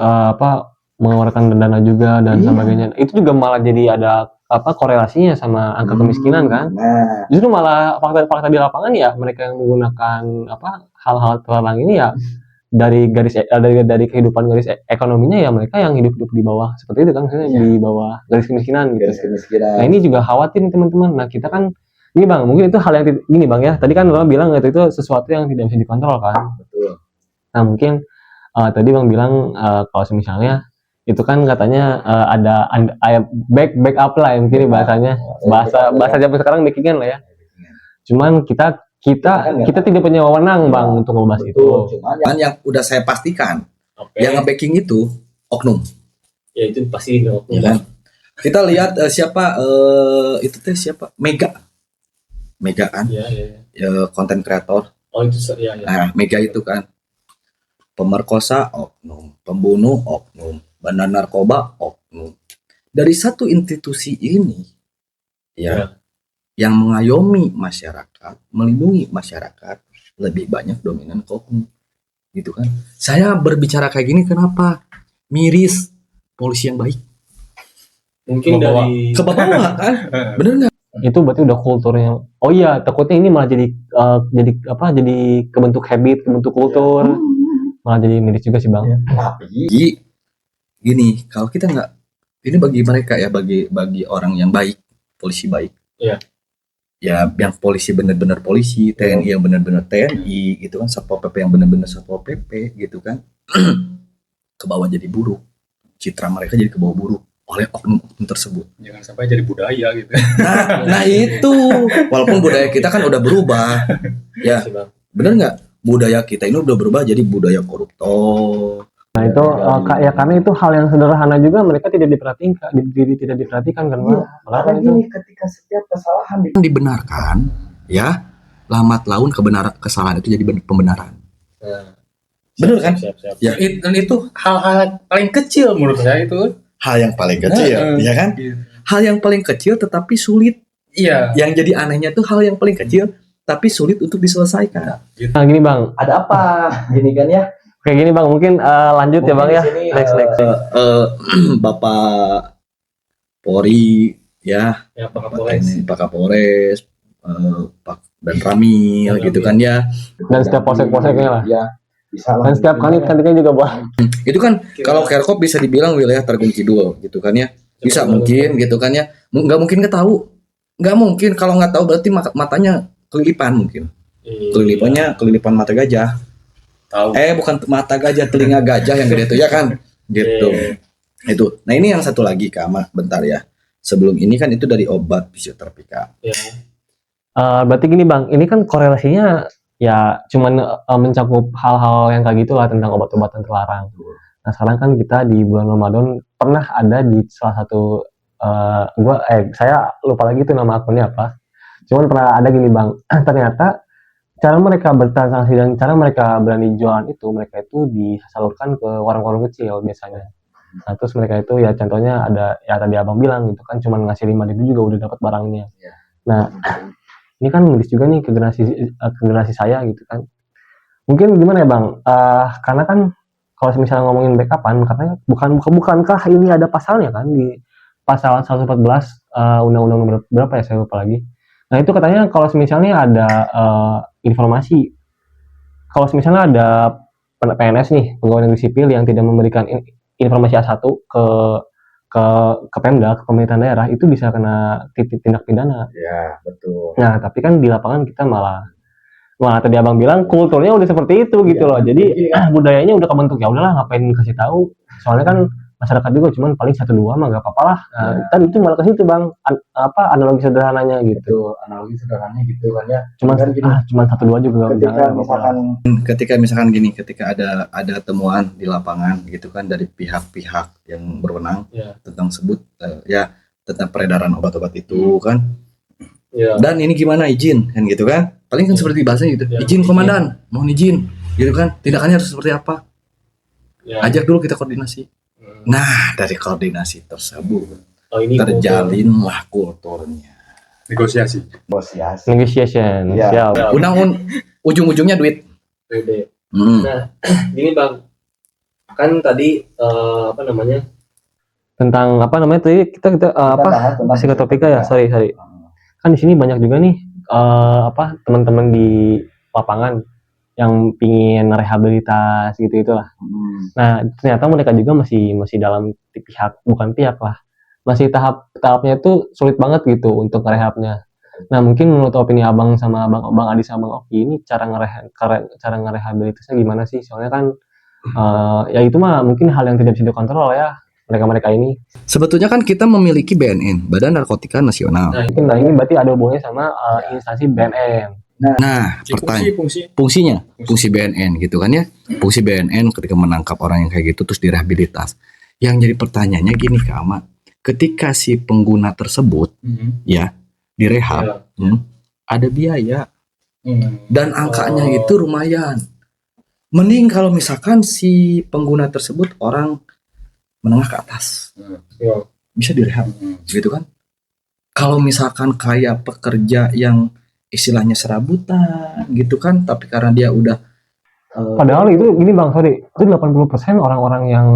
mengeluarkan dana juga dan sebagainya. Itu juga malah jadi ada korelasinya sama angka kemiskinan kan. Nah, Justru malah fakta di lapangan ya mereka yang menggunakan hal-hal terlarang ini ya dari dari kehidupan garis ekonominya ya mereka yang hidup di bawah seperti itu kan, maksudnya di bawah garis kemiskinan gitu. Nah, ini juga khawatir nih teman-teman. Nah, kita kan ini Bang, mungkin itu hal yang gini Bang ya. Tadi kan Bang bilang itu sesuatu yang tidak bisa dikontrol kan. betul. Nah, mungkin tadi Bang bilang kalau misalnya itu kan katanya ada backup lah ya, mungkin bahasanya bahasa zaman sekarang backingan lah ya. Cuman kita tidak punya wewenang Bang untuk membahas itu. Cuman yang udah saya pastikan, Oke. yang nge-backing itu oknum. Ya itu pasti dong. Ya kan? Kita lihat siapa itu teh siapa? Mega kan, Iya. konten kreator. Oh itu ya. Nah, Mega itu kan pemerkosa oknum, pembunuh oknum, bandar narkoba oknum. Dari satu institusi ini ya yang mengayomi masyarakat, melindungi masyarakat, lebih banyak dominan ke oknum. Gitu kan. Saya berbicara kayak gini kenapa? Miris polisi yang baik. Mungkin Bawa- dari Ke bawah kan? Bener nggak? Itu berarti udah kulturnya. Oh iya, takutnya ini malah jadi jadi kebentuk habit, kebentuk kultur. Malah jadi miris juga sih Bang. Tapi gini, kalau kita nggak, ini bagi mereka ya, bagi orang yang baik, polisi baik. Iya. Ya, yang polisi benar-benar polisi, TNI yang benar-benar TNI, gitu kan, Satpol PP yang benar-benar Satpol PP, gitu kan, ke bawah jadi buruk. Citra mereka jadi ke bawah buruk oleh oknum-oknum tersebut. Jangan sampai jadi budaya gitu. Nah itu, walaupun budaya kita kan udah berubah, ya, sih, Bang. bener nggak? Budaya kita ini udah berubah jadi budaya koruptor. Nah, itu karena itu hal yang sederhana juga mereka tidak diperhatikan kan Bang. Malah itu ketika setiap kesalahan dibenarkan, ya, lambat laun kesalahan itu jadi pembenaran. Nah, Bener kan? Siap. Ya. Dan itu hal-hal paling kecil menurut saya itu. Hal yang paling kecil, ya kan? hal yang paling kecil tetapi sulit. Iya. Yang jadi anehnya tuh hal yang paling kecil tapi sulit untuk diselesaikan. Nah gini bang, Ada apa? Gini kan ya. kayak gini bang, mungkin lanjut ya Mungkin bang di ya. sini, Next. Bapak Polri ya, Ya Pak Pak Kapolres. ini, Pak Kapolres, Pak dan Ramil Dan gitu Ramil. kan ya. Dan setiap polsek-polseknya lah. Ya, bisa lah. Dan setiap kanit kanitnya juga boleh. Itu kan kalau Kerkop bisa dibilang wilayah Targun Kidul gitu kan ya. Bisa mungkin gitu kan ya. Nggak mungkin nggak tahu. Nggak mungkin kalau nggak tahu berarti matanya kelilipan mungkin. Kelilipan mata gajah. Tahu. Bukan mata gajah, telinga gajah yang gede itu ya kan. Gitu. Itu. Nah, ini yang satu lagi Kak Ama, bentar ya. Sebelum ini kan itu dari obat fisioterapi Kak. Ya. Berarti gini bang, ini kan korelasinya ya cuman mencakup hal-hal yang kayak gitulah tentang obat-obatan terlarang. Nah sekarang kan kita di bulan Ramadan pernah ada di salah satu saya lupa lagi tuh nama akunnya apa. Cuman pernah ada gini bang, ternyata cara mereka bertransaksi dan cara mereka berani jualan itu, mereka itu disalurkan ke warung-warung kecil biasanya. Nah terus mereka itu ya contohnya ada ya tadi abang bilang gitu kan, cuman ngasih 5.000 juga udah dapat barangnya. Nah ini kan nulis juga nih ke generasi saya gitu kan. Mungkin gimana ya bang? Karena kan kalau misalnya ngomongin backupan, katanya bukankah ini ada pasalnya kan di pasal 114 undang-undang berapa ya saya lupa lagi. Nah itu katanya kalau misalnya ada informasi, kalau misalnya ada PNS nih pegawai negeri sipil yang tidak memberikan informasi A1 ke Pemda, ke pemerintahan daerah, itu bisa kena tindak pidana. Ya, betul. Nah, tapi kan di lapangan kita malah tadi abang bilang kulturnya udah seperti itu gitu loh. Jadi budayanya udah kebentuk, ya udahlah ngapain kasih tahu. Soalnya kan masyarakat juga cuman paling 1-2 mah gak apa-apa lah. Nah, kan itu malah ke situ bang, analogi sederhananya gitu. Analogi sederhananya gitu kan ya. Cuman 1-2 juga Ketika misalkan gini, ketika ada temuan di lapangan gitu kan dari pihak-pihak yang berwenang tentang tentang peredaran obat-obat itu kan. Ya. Dan ini gimana izin kan gitu kan? Paling kan seperti bahasanya gitu. Izin komandan, mohon izin gitu kan. Tindakannya harus seperti apa? Ajak dulu kita koordinasi. Nah, dari koordinasi tersebut terjalinlah kulturnya. Negosiasi. Negotiation. Ya. Ujung-ujungnya duit. Nah, gini bang, kan tadi tentang tadi kita psikotropika ya, sorry. Kan di sini banyak juga nih teman-teman di lapangan yang pingin rehabilitas gitu-gitulah. Nah, ternyata mereka juga masih dalam masih tahapnya itu sulit banget gitu untuk rehabnya. Nah, mungkin menurut opini abang sama bang Adi sama bang Oki, ini cara ngerehabilitasnya gimana sih? Soalnya kan ya itu mah mungkin hal yang tidak bisa dikontrol ya mereka ini. Sebetulnya kan kita memiliki BNN, Badan Narkotika Nasional. Nah, ini berarti ada hubungannya sama instansi BNN. Nah, fungsi BNN gitu kan ya. Fungsi BNN ketika menangkap orang yang kayak gitu terus direhabilitas. Yang jadi pertanyaannya gini Kak Ama, ketika si pengguna tersebut ya direhab, ada biaya dan angkanya itu lumayan. Mending kalau misalkan si pengguna tersebut orang menengah ke atas, bisa direhab, gitu kan? Kalau misalkan kayak pekerja yang istilahnya serabutan gitu kan, tapi karena dia udah padahal itu gini bang, sorry, itu 80% orang-orang yang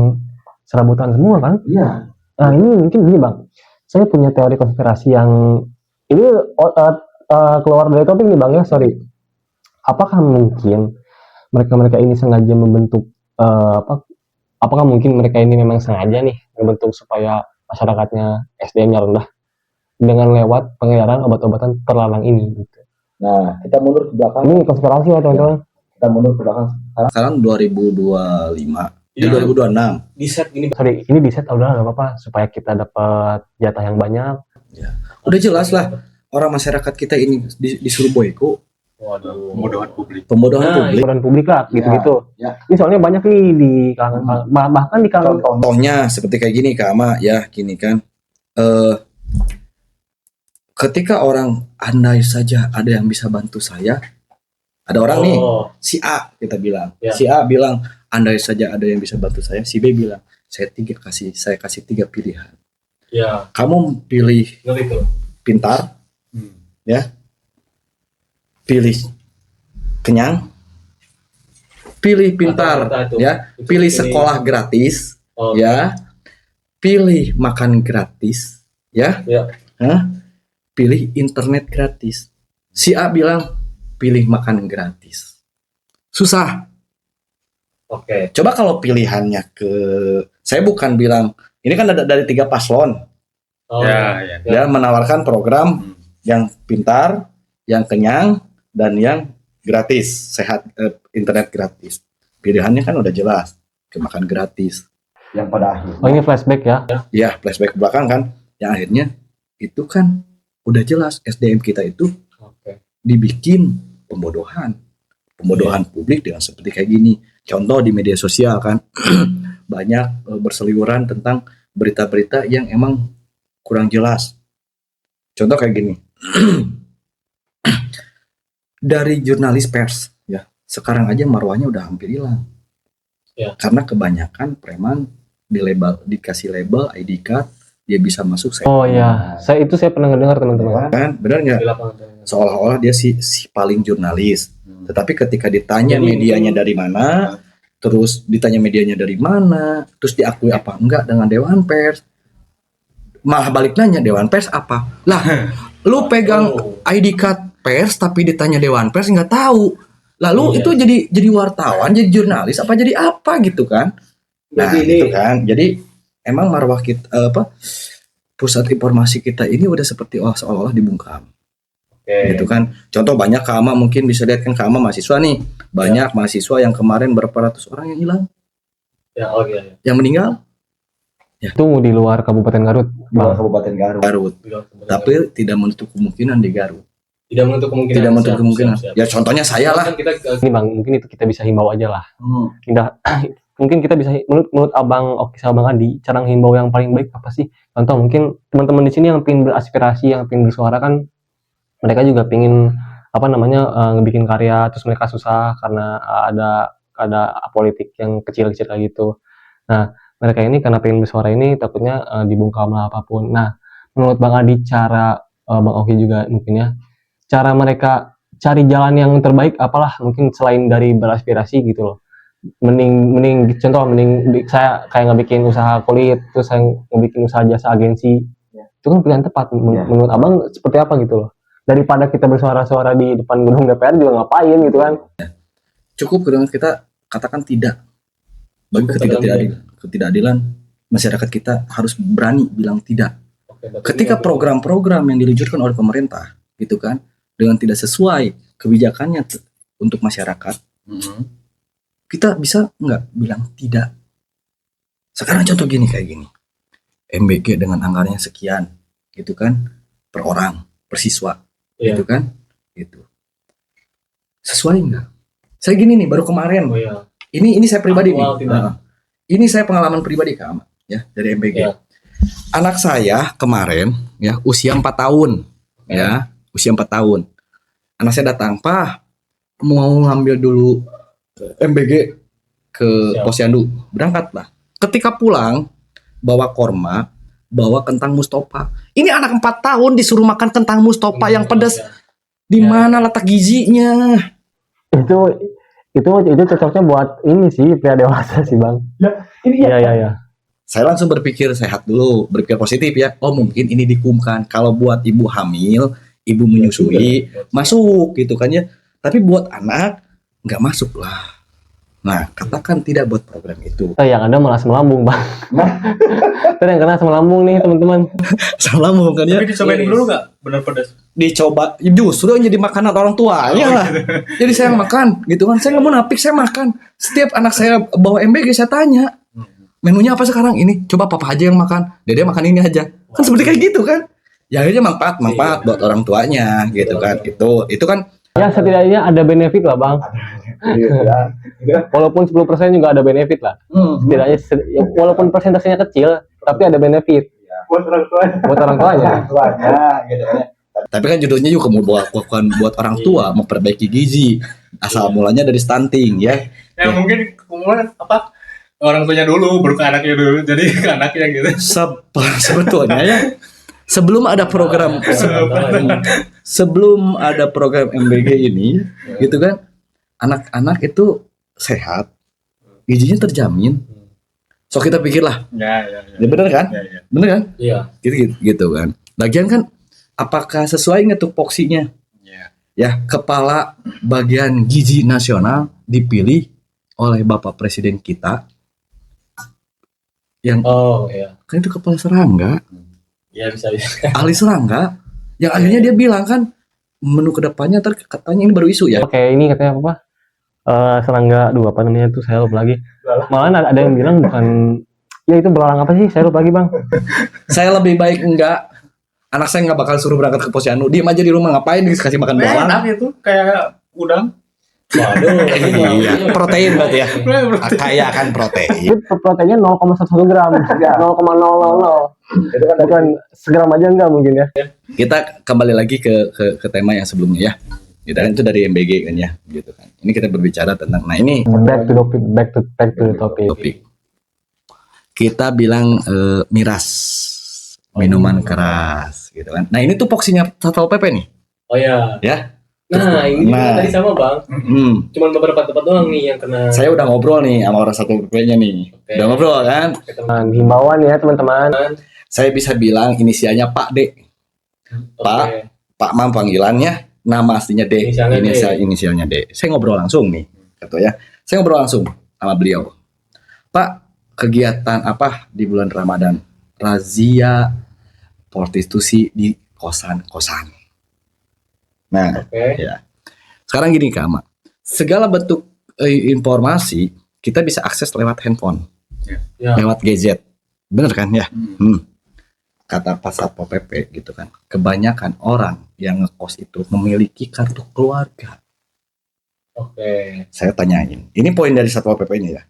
serabutan semua kan? Iya. Nah ini mungkin gini bang, saya punya teori konspirasi yang ini keluar dari topik nih bang ya, sorry. Apakah mungkin mereka ini sengaja membentuk apakah mungkin mereka ini memang sengaja nih membentuk supaya masyarakatnya SDM-nya rendah dengan lewat pengedaran obat-obatan terlarang ini gitu. Nah, kita mundur ke belakang. Ini konspirasi ya teman-teman. Kita mundur ke belakang. Sekarang 2025, 2026. Di set gini. Sorry, ini di set udah nggak apa-apa supaya kita dapat jatah yang banyak. Ya. Udah jelas lah orang masyarakat kita ini disuruh boyko. Waduh. Pembodohan publik lah gitu-gitu. Ya. Ini soalnya banyak nih di kalangan bahkan di kalangan. Contohnya seperti kayak gini Kak Ama ya, gini kan. Ketika orang andai saja ada yang bisa bantu saya, ada orang nih si A kita bilang, si A bilang andai saja ada yang bisa bantu saya, si B bilang saya kasih 3 pilihan. Ya, Kamu pilih benar itu. pintar, ya, pilih kenyang, pilih pintar, Rata-rata itu. ya, Itu pilih sekolah gratis, Oh, ya, pilih makan gratis, ya, Ya. Hah? Pilih internet gratis. Si A bilang pilih makan gratis. Susah. Oke. Coba kalau pilihannya ke, saya bukan bilang, ini kan ada dari 3 paslon, Oh, Ya, ya. ya. ya, menawarkan program yang pintar, yang kenyang, dan yang gratis, sehat, internet gratis. Pilihannya kan udah jelas, ke makan gratis. Yang pada akhirnya. Oh, ini flashback ya. Ya, flashback ke belakang kan, yang akhirnya itu kan udah jelas SDM kita itu Oke. dibikin pembodohan publik dengan seperti kayak gini. Contoh di media sosial kan banyak berseliweran tentang berita-berita yang emang kurang jelas. Contoh kayak gini. Dari jurnalis pers ya, sekarang aja marwahnya udah hampir hilang. Ya. Karena kebanyakan preman dikasih label ID card, dia bisa masuk Oh ya, saya pernah ngedengar teman-teman. kan, benar nggak? Di lapangan. Seolah-olah dia si paling jurnalis. Tetapi ketika ditanya Jadi medianya itu- dari mana, terus ditanya medianya dari mana, terus diakui apa enggak dengan Dewan Pers, malah balik nanya Dewan Pers apa? Lah, lu pegang ID card pers tapi ditanya Dewan Pers nggak tahu. Lalu Iya. itu jadi wartawan, jadi jurnalis apa jadi apa gitu kan? Nah, Jadi itu kan. Jadi emang marwah kita pusat informasi kita ini udah seperti seolah-olah dibungkam. Oke. Gitu kan. Contoh banyak Kama mungkin bisa lihat kan Kama mahasiswa nih. Banyak mahasiswa yang kemarin berapa ratus orang yang hilang, Ya, oh iya, ya. yang meninggal Itu di luar Kabupaten Garut, Bang. Kabupaten Garut. Tapi tidak menutup kemungkinan di Garut. tidak menutup kemungkinan. Tidak menutup Siap, kemungkinan. siap, siap. Ya contohnya saya lah. Kan kita Ini Bang, mungkin itu kita bisa himbau aja lah. Mungkin kita bisa menurut Abang Oki sama Bang Adi, cara himbau yang paling baik apa sih? Contoh mungkin teman-teman di sini yang pengen beraspirasi, yang pengen bersuara kan, mereka juga pengen ngebikin karya, terus mereka susah karena ada politik yang kecil-kecil kayak gitu. Nah, mereka ini karena pengen bersuara ini takutnya dibungkam lah apapun. Nah, menurut Bang Adi, cara Bang Oki juga mungkin ya, cara mereka cari jalan yang terbaik apalah mungkin selain dari beraspirasi gitu loh. Mending saya kayak ngebikin usaha kulit, terus saya ngebikin usaha jasa agensi. Itu kan pilihan tepat menurut Abang seperti apa gitu loh. Daripada kita bersuara-suara di depan gedung DPR juga ngapain gitu kan. Cukup dengan kita katakan tidak. Bagi ketidakadilan masyarakat kita harus berani bilang tidak. Oke, berarti Ketika ini- program-program yang diluncurkan oleh pemerintah gitu kan dengan tidak sesuai kebijakannya untuk masyarakat, kita bisa nggak bilang tidak. Sekarang contoh gini kayak gini, MBG dengan anggarannya sekian gitu kan per orang per siswa. Iya. Gitu kan, gitu. Sesuai nggak? Saya gini nih, baru kemarin. Oh iya. Ini saya pribadi Aktual nih. tidak? Nah, ini saya pengalaman pribadi Kak, ya dari MBG. Ya. Anak saya kemarin, ya usia 4 tahun, ya usia 4 tahun. Anak saya datang, Pak, mau ngambil dulu MBG ke Siap. Posyandu, berangkatlah. Ketika pulang, bawa korma, bawa kentang Mustofa. Ini anak 4 tahun disuruh makan kentang Mustofa yang pedas. Ya. Di Ya. mana letak gizinya? Itu cocoknya buat ini sih pria dewasa sih Bang. Iya. Saya langsung berpikir sehat dulu, berpikir positif ya. Oh mungkin ini dikumkan. Kalau buat ibu hamil, ibu menyusui, masuk gitu kan ya. Tapi buat anak nggak masuk lah. Nah, katakan tidak buat program itu. Yang ada malah asam lambung Bang. Itu yang kena asam lambung nih teman-teman. Salah mau kan ya? Tapi dicobain dulu nggak? Benar pedas. Dicoba, justru yang jadi makanan orang tuanya lah. Jadi saya yang makan, gitu kan? Saya nggak mau napik, saya makan. Setiap anak saya bawa MBG saya tanya, menunya apa sekarang? Ini, coba papa aja yang makan. Dede makan ini aja. Kan seperti kayak gitu kan? Ya akhirnya manfaat buat orang tuanya, gitu kan? Itu kan. Ya setidaknya ada benefit lah Bang. Walaupun 10% juga ada benefit lah. Setidaknya walaupun persentasenya kecil, tapi ada benefit Buat orang tua. buat orang tuanya. Gitu kan. Tapi kan judulnya juga mau bukan buat orang tua, memperbaiki gizi. Asal mulanya dari stunting ya. Ya mungkin kumpulan apa orang tuanya dulu, baru ke anaknya dulu, jadi ke anaknya gitu. Sebetulnya ya, sebelum ada program sebelum ada program MBG ini, gitu kan, anak-anak itu sehat, gizinya terjamin. So kita pikirlah, Ya. ya bener kan? Ya. Bener kan? Iya. Gitu kan. Lagian kan, apakah sesuai nggak tuh poksinya? Ya. Ya, kepala bagian gizi nasional dipilih oleh Bapak Presiden kita, yang Oh iya. kan itu kepala serangga, Iya bisa. ahli serangga, yang akhirnya dia bilang kan menu kedepannya katanya ini baru isu ya. Oke, ini katanya apa? Serangga, apa namanya tuh saya lupa lagi. Malah ada yang bilang bukan, ya itu belalang apa sih? Saya lupa lagi bang. Saya lebih baik enggak, anak saya nggak bakal suruh berangkat ke posyandu, diem aja di rumah, ngapain dikasih makan belalang. Enak itu kayak udang. Waduh. Iya, protein berarti ya. Kaya kan protein. Itu proteinnya 0,1 gram, 0,000. Itu kan bukan segram aja enggak mungkin ya. Kita kembali lagi ke tema yang sebelumnya ya. Kita kan itu dari MBG kan ya, gitu kan. Ini kita berbicara tentang, nah ini Back to the topic. topik. Kita bilang miras, minuman keras, gitu kan. Nah ini tuh poksinya Satpol PP nih, Oh iya. ya. Nah, ini juga Nah. tadi sama Bang. Cuman beberapa tempat doang nih yang kena. Saya udah ngobrol nih sama orang Satpol PP-nya nih. Oke. Udah ngobrol kan. Dan himbauan ya teman-teman. Saya bisa bilang inisialnya Pak D. Oke. Pak Mam panggilannya, nama aslinya D. Inisialnya D. Inisialnya D. Saya ngobrol langsung nih, gitu ya. Saya ngobrol langsung sama beliau. Pak, kegiatan apa di bulan Ramadan? Razia prostitusi di kosan-kosan. Nah, Oke. ya. Sekarang gini Kak Ama. Segala bentuk informasi kita bisa akses lewat handphone, Ya. lewat gadget. Bener kan ya? Kata Pak Satpol PP gitu kan. Kebanyakan orang yang ngekos itu memiliki kartu keluarga. Oke. Saya tanyain. Ini poin dari Satpol PP-nya ya.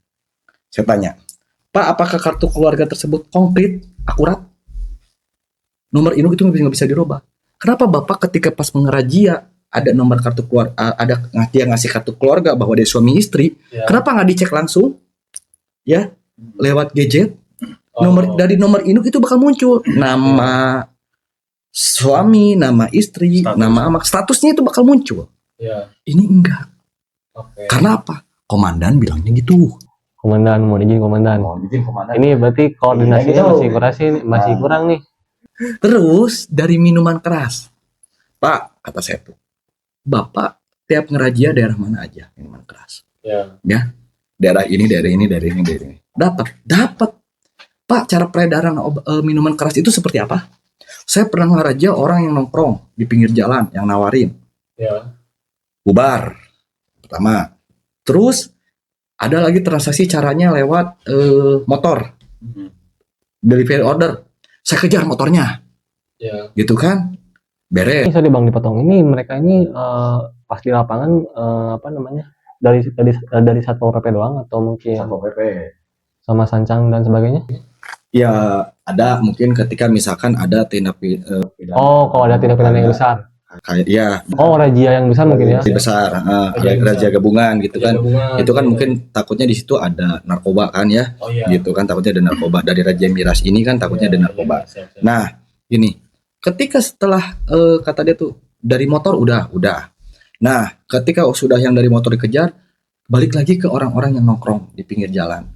Saya tanya, Pak, apakah kartu keluarga tersebut konkret, akurat? Nomor induk itu nggak bisa dirubah. Kenapa Bapak ketika pas mengerazia ada nomor kartu keluarga, ada dia ngasih kartu keluarga bahwa dia suami istri, Ya. kenapa nggak dicek langsung? Ya, lewat gadget. Dari nomor induk itu bakal muncul nama suami, nama istri, Status. nama anak, statusnya itu bakal muncul. Ya. Ini enggak. Oke. Karena apa? Komandan bilangnya gitu. Komandan, mau izin komandan. Ini berarti koordinasinya masih kurang nih. Terus dari minuman keras, Pak, kata saya tuh, Bapak tiap ngerazia daerah mana aja minuman keras? Ya. Daerah ini. Dapat. Pak, cara peredaran minuman keras itu seperti apa? Saya pernah ngerazia orang yang nongkrong di pinggir jalan, yang nawarin. Ya. Bubar. Pertama. Terus ada lagi transaksi caranya lewat motor. Delivery order. Saya kejar motornya. Ya. Gitu kan? Beres. Ini sorry bang dipotong. Ini mereka ini pas di lapangan apa namanya dari Satpol PP doang atau mungkin PP. sama Sancang dan sebagainya? Ya ada mungkin ketika misalkan ada tindak pidana. Oh, kalau ada tindak pidana yang besar. Kayak ya Oh, razia yang besar mungkin ya. besar, ada Razia besar. razia gabungan gitu kan. Gabungan, Itu kan gitu. mungkin takutnya di situ ada narkoba kan ya. Oh iya. Gitu kan takutnya ada narkoba. Dari razia miras ini kan takutnya ada narkoba. Siap. Nah, ini ketika setelah kata dia tuh dari motor udah. Nah, ketika sudah yang dari motor dikejar, balik lagi ke orang-orang yang nongkrong di pinggir jalan.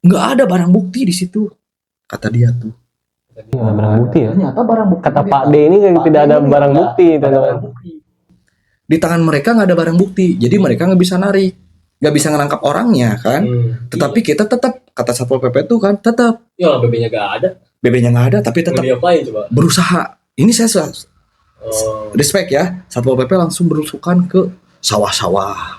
Nggak ada barang bukti di situ, kata dia tuh. Nggak ada barang bukti ya. Ternyata barang bukti. Kata Pak D ini tidak ada barang bukti, teman-teman. Di tangan mereka nggak ada barang bukti, jadi mereka nggak bisa narik, nggak bisa ngerangkap orangnya kan. Tetapi kita tetap, kata Satpol PP tuh kan, tetap Ya BB-nya gak ada. BB-nya nggak ada, tapi Mau tetap diapain coba? berusaha. Ini saya Oh. respect ya, Satpol PP langsung berusukan ke sawah-sawah.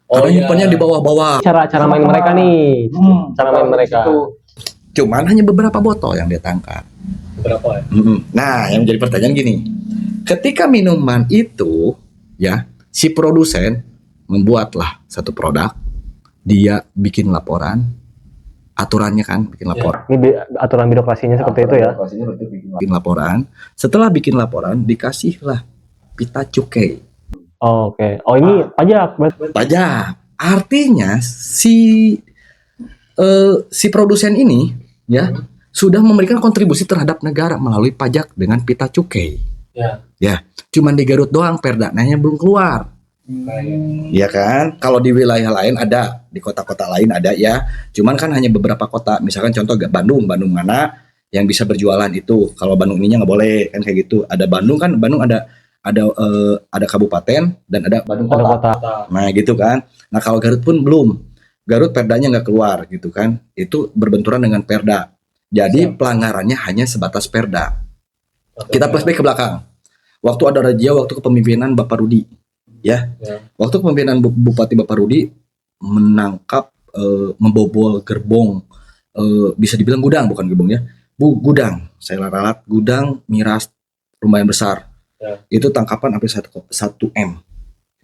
Oh, Karena iya. nyimpannya di bawah-bawah. Cara main mereka nih. Cara main mereka. Cuman hanya beberapa botol yang dia tangkap. Berapa ya? Nah, yang menjadi pertanyaan gini. Ketika minuman itu, ya, si produsen membuatlah satu produk, dia bikin laporan, aturannya kan, bikin laporan. Ini aturan birokrasinya seperti itu ya. Bikin laporan. Setelah bikin laporan, dikasihlah pita cukai. Oh, oke. Oh, ini pajak. Pajak. Artinya si si produsen ini ya sudah memberikan kontribusi terhadap negara melalui pajak dengan pita cukai. Ya, cuman di Garut doang perdanya belum keluar. Ya kan? Kalau di wilayah lain ada, di kota-kota lain ada ya. Cuman kan hanya beberapa kota. Misalkan contoh Bandung mana yang bisa berjualan itu. Kalau Bandung ininya nggak boleh kan kayak gitu. Ada Bandung kan, Bandung ada kabupaten dan ada Bandung kota. Nah gitu kan. Nah kalau Garut pun belum. Garut perdanya nggak keluar gitu kan. Itu berbenturan dengan perda. Jadi pelanggarannya hanya sebatas perda. Kita flashback ke belakang. Waktu ada razia waktu kepemimpinan Bapak Rudi. Ya. Waktu kepemimpinan Bupati Bapak Rudi menangkap membobol gerbong bisa dibilang gudang bukan gerbong ya. Gudang. Saya ralat gudang miras lumayan besar. Itu tangkapan hampir 1 M.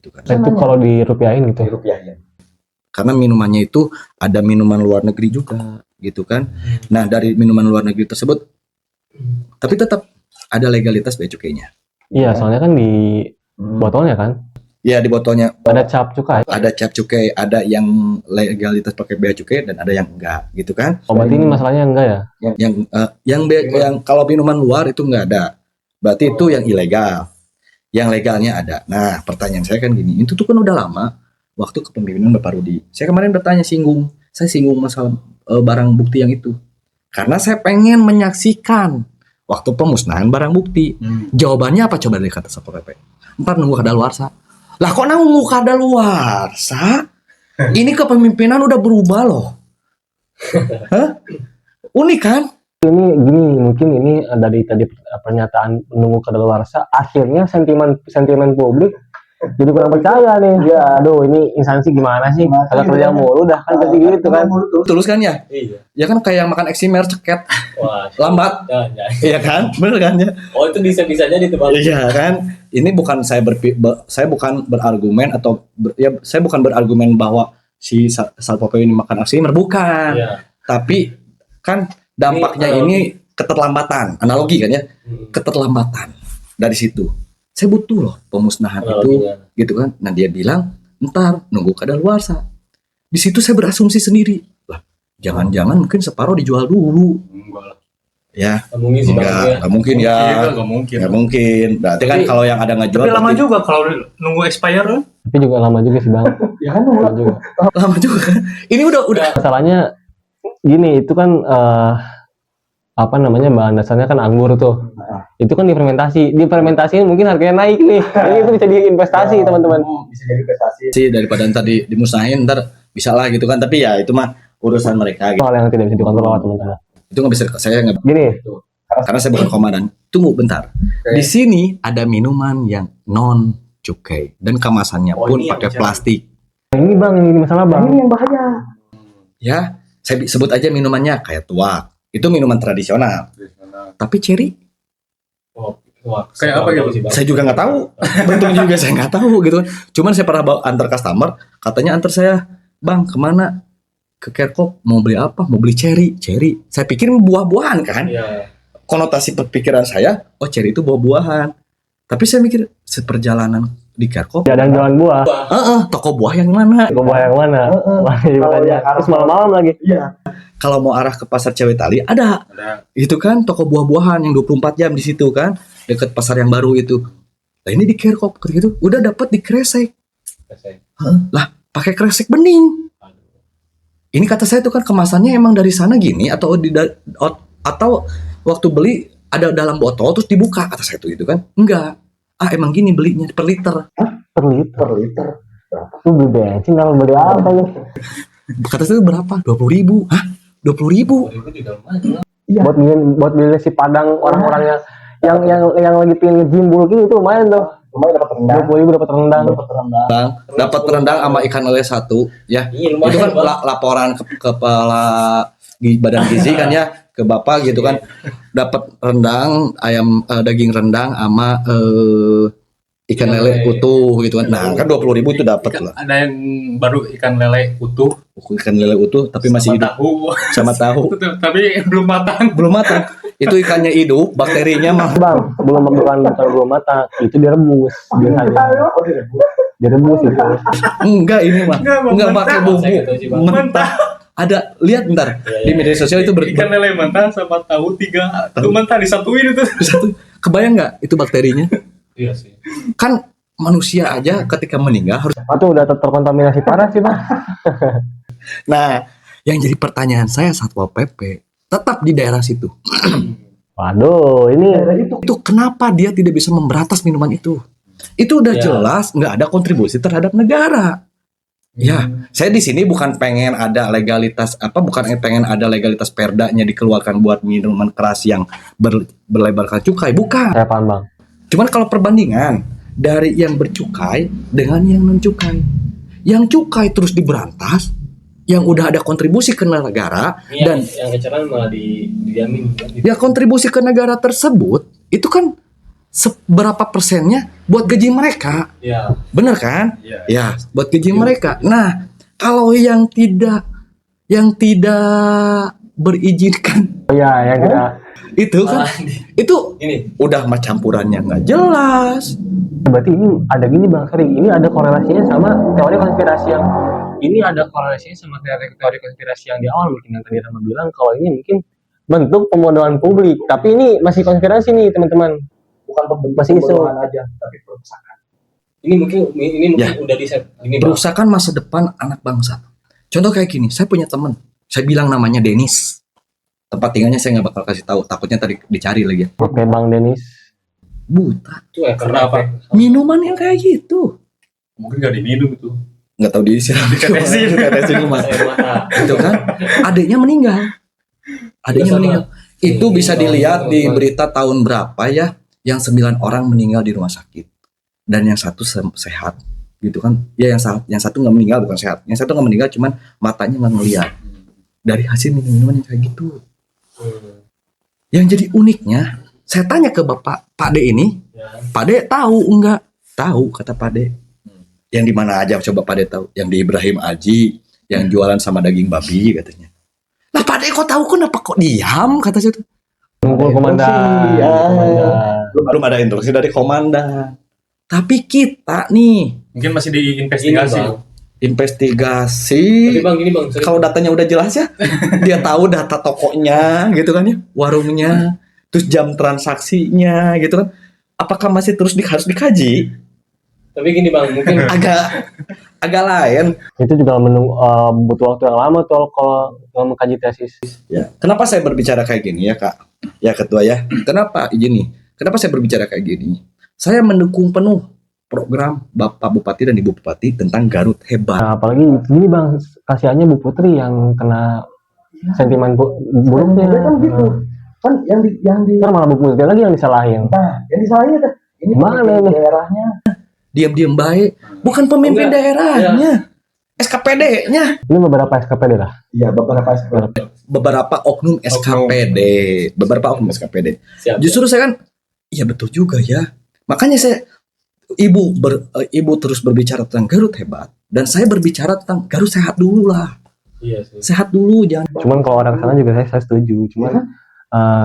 Gitu kan. Itu kalau dirupiahin gitu. Dirupiahin. Karena minumannya itu ada minuman luar negeri juga gitu kan. Nah dari minuman luar negeri tersebut tapi tetap ada legalitas bea cukainya. Iya soalnya kan di botolnya kan. Ya di botolnya Ada cap cukai. ada cap cukai, ada yang legalitas pakai bea cukai dan ada yang enggak gitu kan. Oh berarti ini masalahnya enggak ya? Yang kalau minuman luar itu enggak ada. Berarti itu yang ilegal. Yang legalnya ada. Nah, pertanyaan saya kan gini, itu tuh kan udah lama waktu kepemimpinan Bapak Rudi. Saya kemarin bertanya saya singgung masalah barang bukti yang itu. Karena saya pengen menyaksikan waktu pemusnahan barang bukti. Jawabannya apa coba dari kata Satpol PP? Ntar nunggu kadaluarsa. Lah kok nunggu kadaluarsa? Ini kepemimpinan udah berubah loh. Hah? Unik kan? Ini gini mungkin ini dari tadi pernyataan menunggu kadaluarsa akhirnya sentimen publik jadi kurang percaya nih. Ya aduh ini instansi gimana sih kagak kerja mulu dah kan jadi gitu kan. Tulus kan ya? Iya. Ya kan kayak makan eksimer ceket Wah, lambat. Iya kan? Bener kan ya? Oh itu bisa-bisanya ditebak. Iya kan? Ini bukan saya bukan berargumen atau saya bukan berargumen bahwa si Satpol PP ini makan eksimer bukan. Iya. Tapi kan dampaknya ini keterlambatan, analogi kan ya? Keterlambatan dari situ. Saya butuh loh pemusnahan itu gitu kan. Nah dia bilang ntar nunggu kadaluarsa. Di situ saya berasumsi sendiri lah jangan-jangan mungkin separuh dijual dulu. Ya nggak mungkin ya. Nggak mungkin berarti kan kalau yang ada ngejual Tapi lama juga kalau nunggu expire kan. Tapi juga lama juga sih bang. ya kan lama juga kan. Ini udah Masalahnya gini itu kan apa namanya bahan dasarnya kan anggur tuh. Itu kan difermentasi mungkin harganya naik nih. Ini itu bisa diinvestasi teman-teman. Bisa jadi investasi sih daripada ntar dimusnahin ntar bisa lah gitu kan. Tapi ya itu mah urusan mereka gitu. Hal yang tidak bisa dikontrol teman-teman. Itu nggak bisa saya nggak Gini. karena saya bukan komandan. Tunggu bentar. Di sini ada minuman yang non cukai dan kemasannya pun pakai plastik. Ini bang ini masalah bang. Ini yang bahaya. Ya, saya sebut aja minumannya kayak tuak. Itu minuman tradisional. Tapi cherry Kayak apa gitu? saya juga nggak tahu. Bentuknya juga saya nggak tahu gitu. Cuman saya pernah bawa antar customer, katanya antar saya, "Bang, kemana?" "Ke Kerkop, mau beli apa?" "Mau beli cherry." Saya pikir buah-buahan kan. Iya. Konotasi pikiran saya, oh cherry itu buah-buahan. Tapi saya mikir seperjalanan di Kerkop, Ya dan jualan buah. toko buah yang mana? Toko buah yang mana? Wah, terus malam-malam lagi. Iya. Kalau mau arah ke pasar Cewetali ada. Itu kan toko buah-buahan yang 24 jam di situ kan, dekat pasar yang baru itu. Nah ini di Kerkop gitu, udah dapat di kresek. Lah, pakai kresek bening. Ini kata saya itu kan kemasannya emang dari sana gini atau atau waktu beli ada dalam botol terus dibuka kata saya itu kan. Enggak. Emang gini belinya per liter. Per liter. Lu beli bensin kalau beli apa nih? Kata saya itu berapa? 20.000. Hah? 20.000? Iya. Buat beli nasi padang orang-orang yang lagi pengen ngejimbul gitu itu lumayan tuh. Lumayan dapat rendang. 20.000 dapat rendang. Dapat rendang sama ikan lele 1 ya. Iya, Itu kan laporan kepala badan gizi kan ya ke bapak gitu kan. Dapat rendang ayam daging rendang sama ikan lele utuh gitu kan. Nah, kan 20.000 itu dapat lah. Ada yang baru ikan lele utuh. Ikan lele utuh tapi masih hidup. Sama tahu. Tapi belum matang. Belum matang. Itu ikannya hidup, bakterinya mah. Bang, belum matang. Itu direbus biasanya. Direbus itu. Enggak ini mah. Enggak pakai bumbu. Mentah. ada lihat bentar di media sosial itu Ikan lele mentah sama tahu 3 itu mentah disatuin itu. satu. Kebayang nggak itu bakterinya? Iya sih. Kan manusia aja ketika meninggal harus. Atau udah terkontaminasi parah sih bang. Nah, yang jadi pertanyaan saya Satpol PP tetap di daerah situ. Waduh, ini Itu kenapa dia tidak bisa memberantas minuman itu? Itu udah Ya. jelas nggak ada kontribusi terhadap negara. Ya, saya di sini bukan pengen ada legalitas bukan pengen ada legalitas perdanya dikeluarkan buat minuman keras yang berlebarkan cukai, bukan. saya paham bang. Cuman kalau perbandingan dari yang bercukai dengan yang non cukai, yang cukai terus diberantas, yang udah ada kontribusi ke negara Ini dan yang eceran malah didiamin kan. ya kontribusi ke negara tersebut itu kan seberapa persennya buat gaji mereka. Iya. Bener kan? Iya. Ya, buat gaji mereka. Nah, kalau yang tidak berizinkan Oh ya, yang kita itu kan Malah itu ini. udah mah campurannya nggak jelas. berarti ini ada gini bang, sorry, ini ada korelasinya sama teori konspirasi yang ini ada korelasinya sama teori konspirasi yang di awal mungkin yang tadi Rama bilang kalau ini mungkin bentuk pemodohan publik, tapi ini masih konspirasi nih teman-teman. Bukan pembentuk Masih isu. pembodohan aja, tapi perusakan. Ini mungkin Ya. udah di set ini Bang. Perusakan masa depan anak bangsa. Contoh kayak gini, saya punya teman, saya bilang namanya Denis. Tempat tinggalnya saya nggak bakal kasih tahu, takutnya tadi dicari lagi ya. Oke bang Denis. Buta. Itu ya Kenapa? Minuman yang kayak gitu. Mungkin nggak diminum itu. Nggak tahu disiram Ditetesin. ditetesin rumah. Air mata. Itu kan adiknya meninggal. Adiknya Sama. meninggal. Itu Ini bisa tahun dilihat di berapa? berita tahun berapa ya, yang 9 orang meninggal di rumah sakit dan yang satu sehat gitu kan. Ya yang satu nggak meninggal, bukan sehat. Yang satu nggak meninggal cuman matanya nggak ngelihat. Dari hasil minum-minuman yang kayak gitu. Yang jadi uniknya, saya tanya ke Bapak Pak D ini, Ya. Pak D tahu enggak? Tahu kata Pak D. Yang di mana aja coba Pak D tahu? Yang di Ibrahim Aji, yang jualan sama daging babi katanya. Nah Pak D kok tahu, kenapa kok diam kata saya tuh. Nunggu komandan. Iya. Komandan. Belum ada instruksi dari komandan. Tapi kita nih Mungkin masih Ini diinvestigasi. Bang. investigasi. Tapi Bang gini Bang, sorry. Kalau datanya udah jelas ya, dia tahu data tokonya gitu kan ya, warungnya, terus jam transaksinya gitu kan. Apakah masih terus harus dikaji? Tapi gini Bang, mungkin Agak lain. Itu juga butuh waktu yang lama tuh kalau mengkaji tesis. Ya. Kenapa saya berbicara kayak gini ya Kak? Ya Ketua ya. Kenapa gini? Kenapa saya berbicara kayak gini? Saya mendukung penuh program Bapak Bupati dan Ibu Bupati tentang Garut hebat. Nah, apalagi gini bang, kasihannya Bu Putri yang kena sentimen buruknya. Kan gitu. Kan yang di Kan malah Bu Putri lagi yang disalahin. yang disalahin itu ini Mana pemimpin ini? daerahnya. Diam-diam baik, bukan pemimpin Enggak. daerahnya. SKPD-nya. Ini beberapa SKPD lah. Iya, beberapa oknum SKPD, beberapa oknum SKPD. siap. Justru saya kan, iya betul juga ya. Makanya saya ibu terus berbicara tentang Garut hebat dan saya berbicara tentang Garut sehat dulu lah. Iya sih. Sehat dulu jangan. Cuman kalau orang sana juga saya setuju. Cuman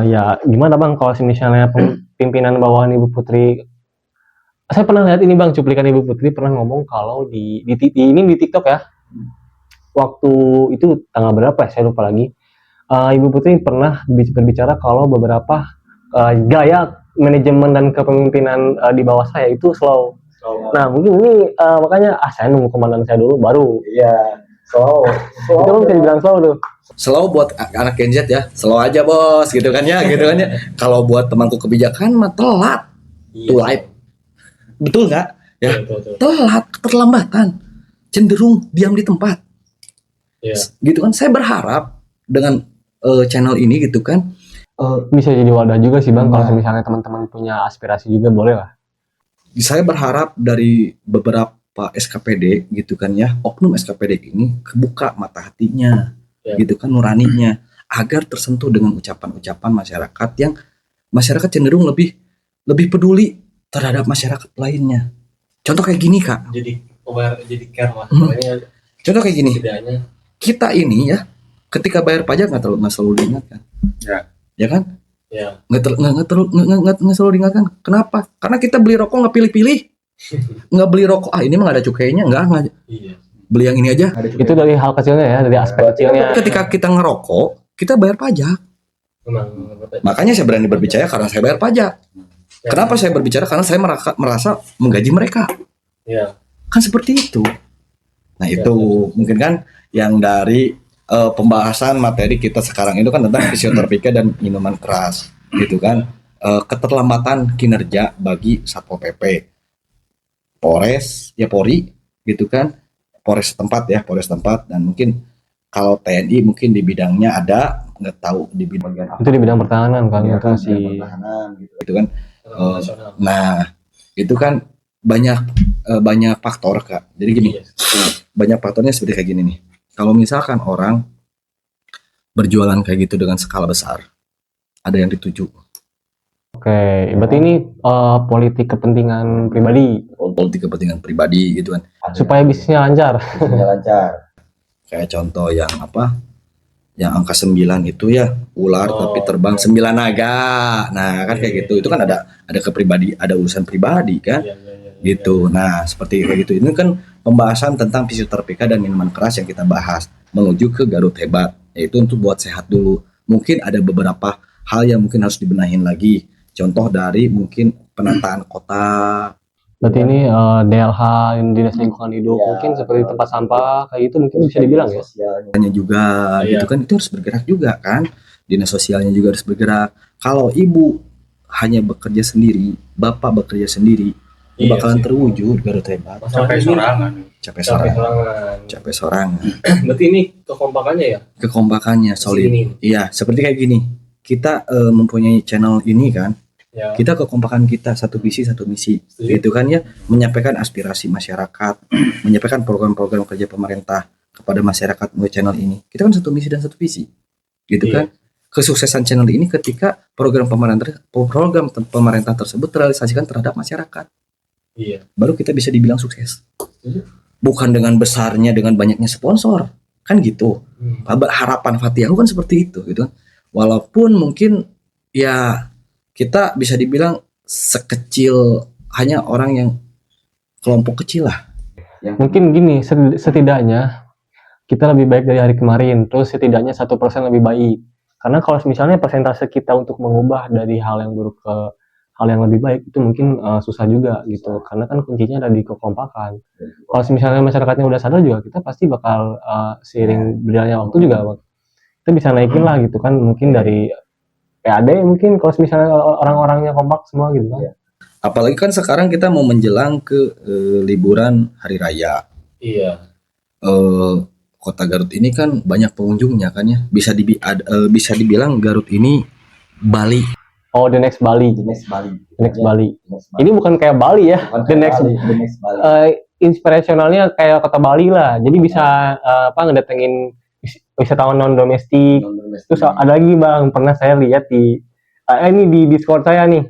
ya gimana bang kalau misalnya pimpinan bawahan Ibu Putri, saya pernah lihat ini bang, cuplikan Ibu Putri pernah ngomong kalau di TikTok ya, waktu itu tanggal berapa ya, saya lupa lagi. Ibu Putri pernah berbicara kalau beberapa gaya manajemen dan kepemimpinan di bawah saya itu slow. Nah mungkin ini makanya saya nunggu komandan saya dulu baru. Iya, slow. Itu kan bisa dibilang slow tuh. Slow buat anak Gen Z ya, slow aja bos, gitu kan ya. Kalau buat temanku kebijakan mah telat, Iya. too late. Betul nggak? Ya, Betul. telat, keterlambatan, cenderung diam di tempat. Iya. Gitu kan? Saya berharap dengan channel ini gitu kan, Bisa jadi wadah juga sih bang, kalau misalnya teman-teman punya aspirasi juga boleh lah. saya berharap dari beberapa SKPD gitu kan ya, oknum SKPD ini kebuka mata hatinya, Ya. gitu kan, nuraninya, agar tersentuh dengan ucapan-ucapan masyarakat yang masyarakat cenderung lebih peduli terhadap masyarakat lainnya. Contoh kayak gini Kak, Jadi aware, jadi care lah. Hmm. Pokoknya contoh kayak gini, setidaknya kita ini ya, ketika bayar pajak nggak selalu diingatkan, ya kan? ya. Nggak selalu diingatkan. Kenapa? Karena kita beli rokok nggak pilih-pilih, nggak beli rokok. Ini mah nggak ada cukainya, nggak. Iya. beli yang ini aja. Itu dari hal kecilnya ya, dari aspek kecilnya. Ketika kita ngerokok, kita bayar pajak. Memang. Makanya saya berani berbicara karena saya bayar pajak. Kenapa saya berbicara? Karena saya merasa menggaji mereka. Ya. Kan seperti itu. Nah itu mungkin kan yang dari pembahasan materi kita sekarang itu kan tentang fisioterapika dan minuman keras, gitu kan. Keterlambatan kinerja bagi Satpol PP, Polres, ya Polri, gitu kan. Polres tempat dan mungkin kalau TNI mungkin di bidangnya ada, nggak tahu di bagian apa. Itu di bidang pertahanan kan, Ya, itu masih pertahanan gitu kan. Nasional. Nah, itu kan banyak faktor Kak. Jadi gini, Iya. banyak faktornya seperti kayak gini nih. Kalau misalkan orang berjualan kayak gitu dengan skala besar, ada yang dituju. oke. Berarti ini politik kepentingan pribadi Politik kepentingan pribadi gitu kan. supaya bisnisnya lancar. Lancar. Kayak contoh yang apa? Yang angka 9 itu ya ular tapi terbang 9 naga. Nah, kan kayak gitu. Itu kan ada ada urusan pribadi kan. Iya. Gitu. Nah, seperti kayak gitu. Ini kan pembahasan tentang fisioterapika dan minuman keras yang kita bahas menuju ke Garut Hebat, yaitu untuk buat sehat dulu. Mungkin ada beberapa hal yang mungkin harus dibenahin lagi. Contoh dari mungkin penataan kota. Berarti ini DLH Dinas Lingkungan Hidup mungkin seperti tempat sampah kayak gitu mungkin bisa dibilang ya. Sosialnya juga gitu kan, itu harus bergerak juga kan. Dinas sosialnya juga harus bergerak. Kalau ibu hanya bekerja sendiri, bapak bekerja sendiri, Iya bakalan sih. terwujud Garut Hebat. Sampai sorangan. Capek Capek sorangan. Berarti ini kekompakannya ya? Kekompakannya solid. Segini. Iya, seperti kayak gini. Kita mempunyai channel ini kan. Ya. Kita kekompakan kita satu visi satu misi. Setuju. Gitu kan ya, menyampaikan aspirasi masyarakat, menyampaikan program-program kerja pemerintah kepada masyarakat melalui channel ini. Kita kan satu misi dan satu visi. Gitu Iya. kan? Kesuksesan channel ini ketika program pemerintah tersebut terrealisasikan terhadap masyarakat. Iya. Baru kita bisa dibilang sukses. Setuju. Bukan dengan besarnya, dengan banyaknya sponsor. Kan gitu. Harapan Fatiahu kan seperti itu gitu kan. Walaupun mungkin ya kita bisa dibilang sekecil hanya orang yang kelompok kecil lah. Mungkin gini, setidaknya kita lebih baik dari hari kemarin, terus setidaknya 1% lebih baik. Karena kalau misalnya persentase kita untuk mengubah dari hal yang buruk ke hal yang lebih baik itu mungkin susah juga gitu. Karena kan kuncinya ada di kekompakan. Kalau misalnya masyarakatnya udah sadar juga, kita pasti bakal seiring berjalannya waktu juga kita bisa naikin lah gitu kan, mungkin dari PAD mungkin kalau misalnya orang-orangnya kompak semua gitu kan. Apalagi kan sekarang kita mau menjelang ke liburan hari raya. Iya. Kota Garut ini kan banyak pengunjungnya kan ya. Bisa dibilang Garut ini Bali. Oh, the next Bali. Ini bukan kayak Bali ya. The next inspirasionalnya kayak kota Bali lah. Jadi bisa ngedatengin wisatawan non domestik. Terus ada lagi Bang, pernah saya lihat di ini di Discord saya nih.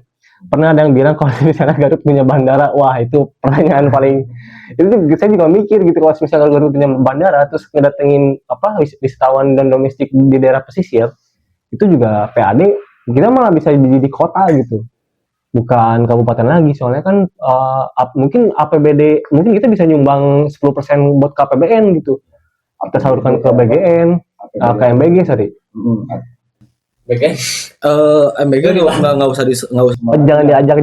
Pernah ada yang bilang kalau misalnya Garut punya bandara, wah itu pertanyaan paling itu saya juga mikir gitu, kalau misalnya Garut punya bandara terus ngedatengin wisatawan non domestik di daerah pesisir, itu juga PAD kita malah bisa di kota gitu. Bukan kabupaten lagi, soalnya kan mungkin APBD mungkin kita bisa nyumbang 10% buat ke APBN gitu. Kita salurkan ke BGN, ke MBG sorry. Bagian. MBG nggak usah Jangan diajak.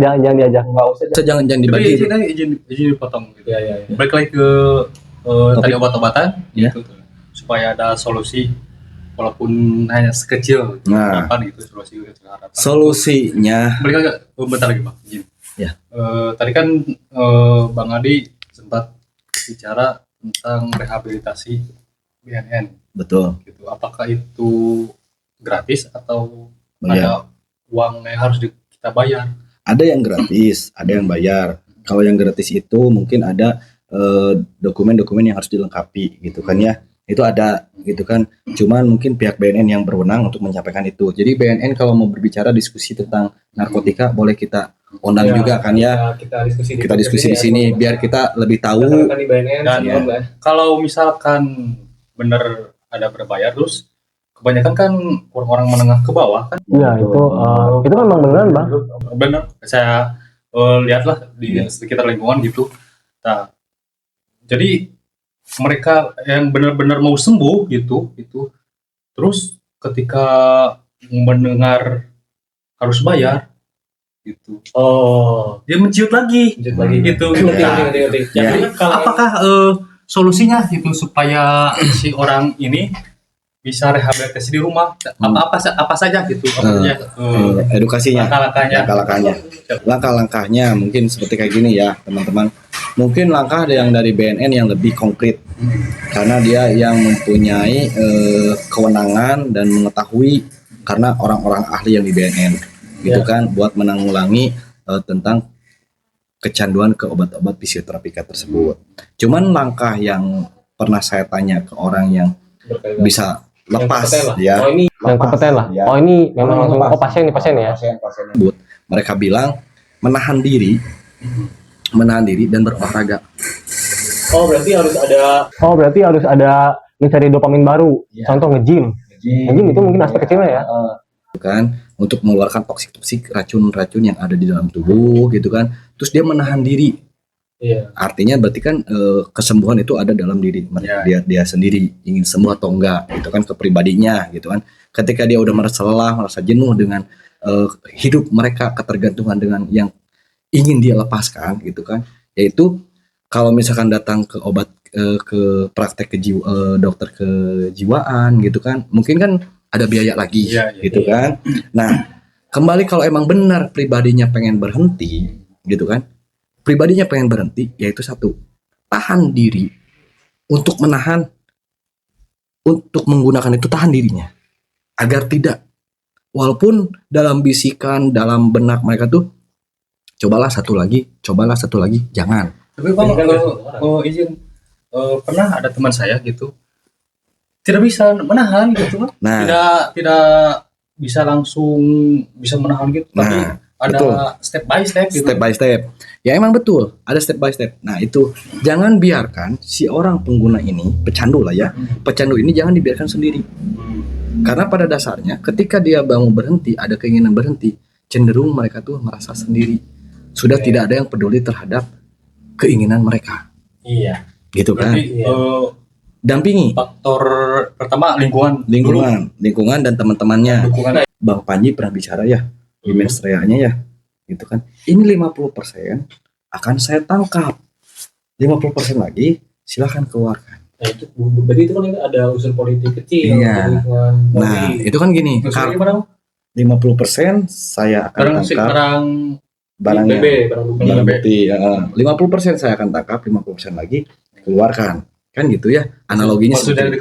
jangan Tapi dibagi. izin dipotong gitu. Iya. Balik lagi ke tadi obat-obatan Iya. gitu, supaya ada solusi walaupun hanya sekecil Nah. harapan gitu, solusi kecil harapan. Solusinya Balik lagi bentar lagi Bang, izin. Ya. Tadi kan Bang Adi sempat bicara tentang rehabilitasi BNN betul. gitu. Apakah itu gratis atau Bayar. ada uang yang harus kita bayar? Ada yang gratis, ada yang bayar. Kalau yang gratis itu mungkin ada dokumen-dokumen yang harus dilengkapi gitu kan ya. Itu ada gitu kan. Cuman mungkin pihak BNN yang berwenang untuk menyampaikan itu. Jadi BNN kalau mau berbicara diskusi tentang narkotika boleh kita undang juga kan ya. Kita diskusi Di sini biar kita lebih tahu. Kita di BNN Dan sebelum lah. kalau misalkan benar ada berbayar, terus kebanyakan kan orang-orang menengah ke bawah kan. Iya, itu kan memang beneran Bang. Benar, saya lihatlah di sekitar lingkungan gitu. Nah, jadi mereka yang benar-benar mau sembuh gitu, terus ketika mendengar harus bayar gitu, dia menciut lagi gitu. Ngerti. Ya. Jadi kalau Apakah solusinya gitu supaya si orang ini bisa rehabilitasi di rumah, apa saja gitu, Edukasinya, langkah-langkahnya. langkah-langkahnya mungkin seperti kayak gini ya teman-teman. Mungkin langkah ada yang dari BNN yang lebih konkret karena dia yang mempunyai kewenangan dan mengetahui, karena orang-orang ahli yang di BNN gitu kan, buat menanggulangi tentang kecanduan ke obat-obat fisioterapika tersebut. Cuman langkah yang pernah saya tanya ke orang yang bisa lepas ya, ini yang kompeten lah. ya. Oh ini memang langsung pasien ya. Mereka bilang menahan diri dan berolahraga. berarti harus ada Mencari dopamin baru. Ya. Contoh nge-gym. Nge-gym itu mungkin aspek kecilnya ya. Kan untuk mengeluarkan toksik racun-racun yang ada di dalam tubuh gitu kan. Terus dia menahan diri. Iya. Artinya berarti kan kesembuhan itu ada dalam diri dia sendiri, ingin sembuh atau enggak gitu kan, ke pribadinya gitu kan. Ketika dia udah merasa lelah, merasa jenuh dengan hidup mereka, ketergantungan dengan yang ingin dia lepaskan gitu kan, yaitu kalau misalkan datang ke obat ke praktek dokter kejiwaan gitu kan, mungkin kan ada biaya lagi gitu kan. Nah, kembali kalau emang benar pribadinya pengen berhenti gitu kan, yaitu satu, tahan diri untuk menggunakan itu, tahan dirinya agar tidak, walaupun dalam bisikan dalam benak mereka tuh cobalah satu lagi, jangan. Tapi Bang, izin, pernah ada teman saya gitu tidak bisa menahan gitu, Nah, tidak bisa langsung bisa menahan gitu, tapi ada betul. step by step gitu. Step by step. Ya emang betul, ada step by step. Nah, itu jangan biarkan si orang pengguna ini, pecandu lah ya. Pecandu ini jangan dibiarkan sendiri. Karena pada dasarnya ketika dia mau berhenti, ada keinginan berhenti, cenderung mereka tuh merasa sendiri. Sudah tidak ada yang peduli terhadap keinginan mereka. Iya. Gitu kan? Berarti Dampingi faktor pertama lingkungan dan teman-temannya. Dukungan. Bang Panji pernah bicara ya di Menstreanya ya, gitu kan. Ini 50% akan saya tangkap. 50% lagi silakan keluarkan. Nah, itu berarti itu kan ada unsur politik kecil. Iya. Nah, itu kan gini, 50% saya akan tangkap barangnya, barang bukti. 50% saya akan tangkap, 50% lagi keluarkan. Kan gitu ya, analoginya. Maksudnya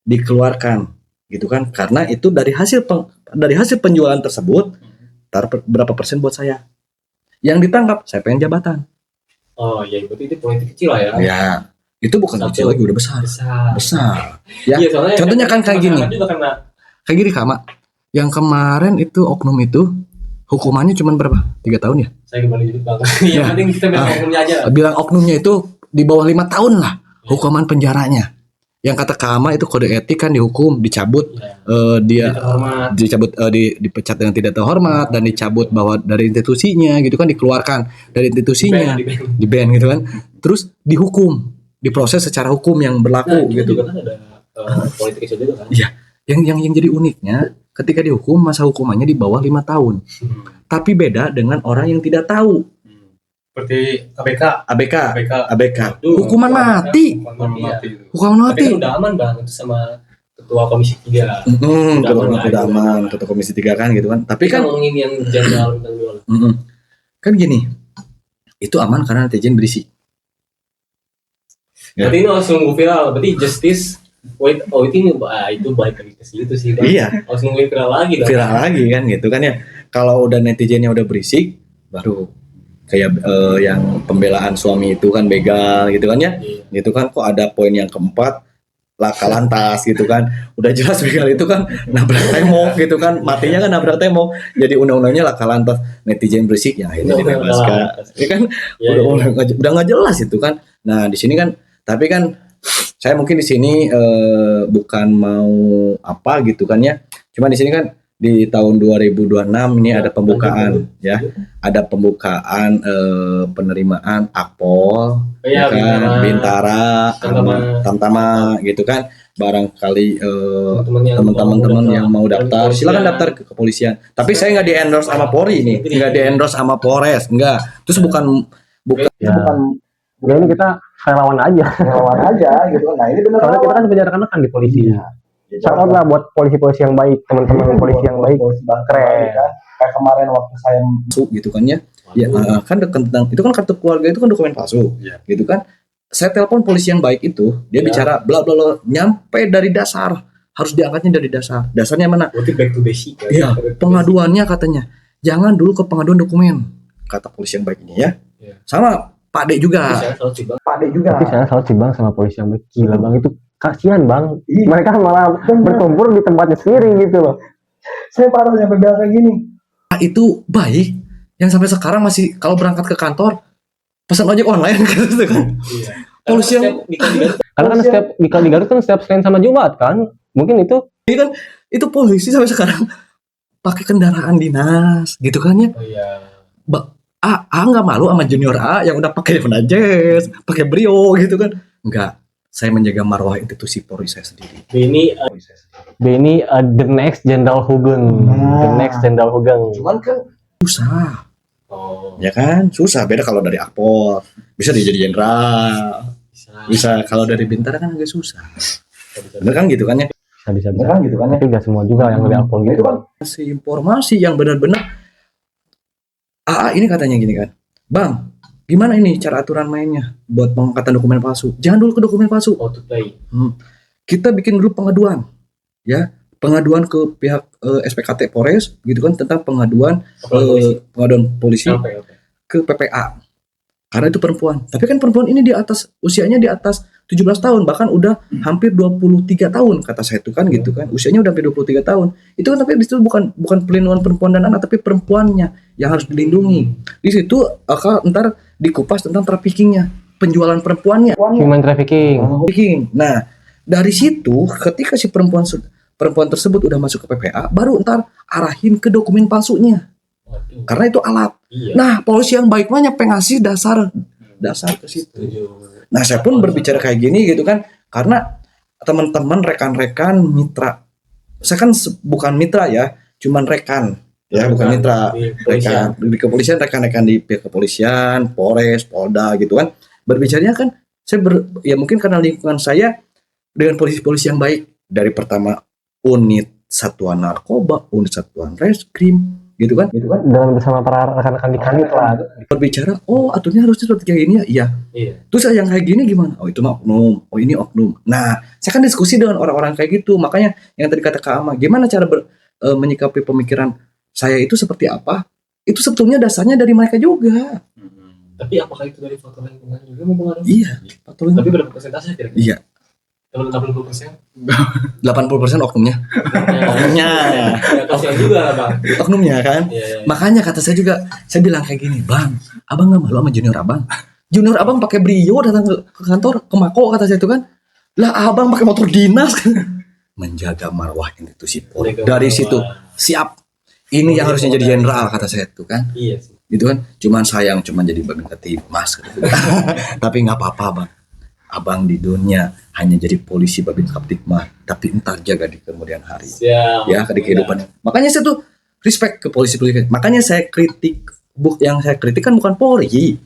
dikeluarkan gitu kan, karena itu dari hasil penjualan tersebut, berapa persen buat saya. Yang ditangkap saya pengen jabatan. Oh ya, berarti itu politik kecil lah ya. Ya, itu bukan kecil lagi, udah besar. Ya, Iya, soalnya contohnya kan kayak gini. Kayak gini Kak, yang kemarin itu oknum itu hukumannya cuma berapa? 3 tahun ya? Saya kembali jadi Bang. Iya, penting kita bilang oknumnya aja. Bilang oknumnya itu di bawah 5 tahun lah hukuman penjaranya. Yang kata Kama itu kode etik kan dihukum, dicabut, dia dicabut, dipecat dengan tidak terhormat, dan dicabut bahwa dari institusinya gitu kan, dikeluarkan dari institusinya, di ban gitu kan. Terus dihukum, diproses secara hukum yang berlaku gitu. Juga kan ada politik kecil juga kan. Iya, yang jadi uniknya ketika dihukum masa hukumannya di bawah 5 tahun. Tapi beda dengan orang yang tidak tahu. Seperti ABK. Hukuman mati. Hukuman mati. Tapi kan udah aman Bang, itu sama ketua komisi 3. Udah aman, ketua komisi 3 kan gitu kan. Tapi kan ngomongin yang jadwal tentang jual. Kan gini. Itu aman karena netizen berisik. Berarti ini langsung viral, berarti justice itu baik lagi ke situ sih Bang. Iya. Harus nungguin viral lagi dong. Viral lagi kan gitu kan ya. Kalau udah netizennya udah berisik, baru kayak yang pembelaan suami itu kan begal gitu kan ya. Gitu kan, kok ada poin yang keempat laka lantas gitu kan. Udah jelas begal itu kan nabrak tembok gitu kan. Matinya kan nabrak tembok. Jadi undang-undangnya laka lantas, netizen berisik ya akhirnya dibebaskan. Ya kan udah nggak jelas itu kan. Nah, di sini kan, tapi kan saya mungkin di sini bukan mau apa gitu kan ya. Cuma di sini kan di tahun 2026 ini ada pembukaan ya, ada pembukaan penerimaan Akpol, ya kan, Bintara, Tamtama gitu kan. Barangkali teman-teman yang mau daftar silakan daftar ke kepolisian. Tapi saya nggak di endorse sama Polri nih, nggak di endorse sama Polres, nggak. Terus bukan Ya ini kita relawan aja gitu kan. Nah ini benar. soalnya kita kan penjara kan di polisi. Shout out lah buat polisi-polisi yang baik, teman-teman polisi yang baik, keren. Kayak kemarin waktu saya gitu kan ya. Ya kan tentang itu kan kartu keluarga itu kan dokumen palsu, gitu kan. Saya telepon polisi yang baik itu, dia bicara bla bla bla, nyampe dari dasar, harus diangkatnya dari dasar. Dasarnya mana? Berarti back to basic kan? Iya, pengaduannya katanya, jangan dulu ke pengaduan dokumen, kata polisi yang baik ini ya. Sama Pak D juga. Tapi saya salut sih bang sama polisi yang baik, gila bang, itu kasihan bang, mereka malah berkumpul di tempatnya sendiri gitu loh. Saya parah sampai bilang kayak gini. Itu baik, yang sampai sekarang masih kalau berangkat ke kantor pesan ojek online gitu kan. Polisi yang Karena kan setiap di Garut kan setiap Senin sama Jumat kan, mungkin itu itu polisi sampai sekarang pakai kendaraan dinas gitu kan ya. Nggak malu sama junior A yang udah pakai Honda Jazz, pakai Brio gitu kan. Enggak, saya menjaga marwah institusi Polri saya sendiri. Benny the next Jenderal Hugeng, the next Jenderal Hugeng. Cuman kan susah. Ya kan, susah. Beda kalau dari Akpol, bisa dia jadi jenderal. Bisa kalau dari Bintara kan agak susah. Bener kan gitu kan ya? Bisa. Kan gitu kan ya? Tapi nggak semua juga yang dari Akpol gitu. Itu kan kasih informasi yang benar-benar. Ini katanya gini kan, Bang, gimana ini cara aturan mainnya buat pengangkatan dokumen palsu? Jangan dulu ke dokumen palsu. Kita bikin dulu pengaduan, ya, pengaduan ke pihak SPKT Polres, gitu kan, tentang pengaduan polisi ke PPA. Karena itu perempuan. Tapi kan perempuan ini usianya di atas 17 tahun, bahkan udah hampir 23 tahun kata saya itu kan gitu kan. Usianya udah hampir 23 tahun. Itu kan tapi di situ bukan pelindungan perempuan dan anak, tapi perempuannya yang harus dilindungi. Di situ ntar dikupas tentang traffickingnya, penjualan perempuannya. Human trafficking. Nah, dari situ ketika si perempuan tersebut udah masuk ke PPA, baru ntar arahin ke dokumen palsunya. Karena itu alat. Nah, polisi yang baik mah nyampe ngasih dasar ke situ. Nah, saya pun berbicara kayak gini gitu kan, karena teman-teman, rekan-rekan, mitra. Saya kan bukan mitra ya, cuman rekan. Ya, bukan mitra. Rekan di kepolisian, rekan-rekan di pihak kepolisian, Polres, Polda gitu kan. Berbicaranya kan ya mungkin karena lingkungan saya dengan polisi-polisi yang baik dari pertama unit satuan narkoba, unit satuan reskrim gitu kan Dan bersama para rekan-rekan di kanit lah. Berbicara, aturannya harusnya seperti kayak gini ya. Iya. Terus yang kayak gini gimana? Itu mah oknum. Ini oknum. Nah, saya kan diskusi dengan orang-orang kayak gitu. Makanya yang tadi kata Kak Ama, gimana cara menyikapi pemikiran saya itu seperti apa? Itu sebetulnya dasarnya dari mereka juga. Tapi apakah itu dari faktor lingkungan juga mempengaruhi? Iya, faktor lingkungan. Tapi berapa persentase kira-kira? Iya. 80%? 80% oknumnya. Oknumnya. Ya, kasihan juga lah, Bang. Oknumnya kan. Iya. Makanya kata saya juga, saya bilang kayak gini, Bang, abang nggak malu sama junior abang? Junior abang pakai Brio datang ke kantor, ke Mako kata saya itu kan. Lah abang pakai motor dinas kan. Menjaga marwah institusi Polri. Dari situ siap. Ini yang harusnya jadi jenderal kata saya itu kan. Iya sih. Gitu kan. Cuman sayang jadi bagian ketimas gitu. Tapi nggak apa-apa, Bang. Abang di dunia hanya jadi polisi babin kaptipmas, tapi entar jaga di kemudian hari. Ya, di kehidupan. Makanya saya tuh respect ke polisi-polisi. Makanya saya kritik, yang saya kritik kan bukan Polri.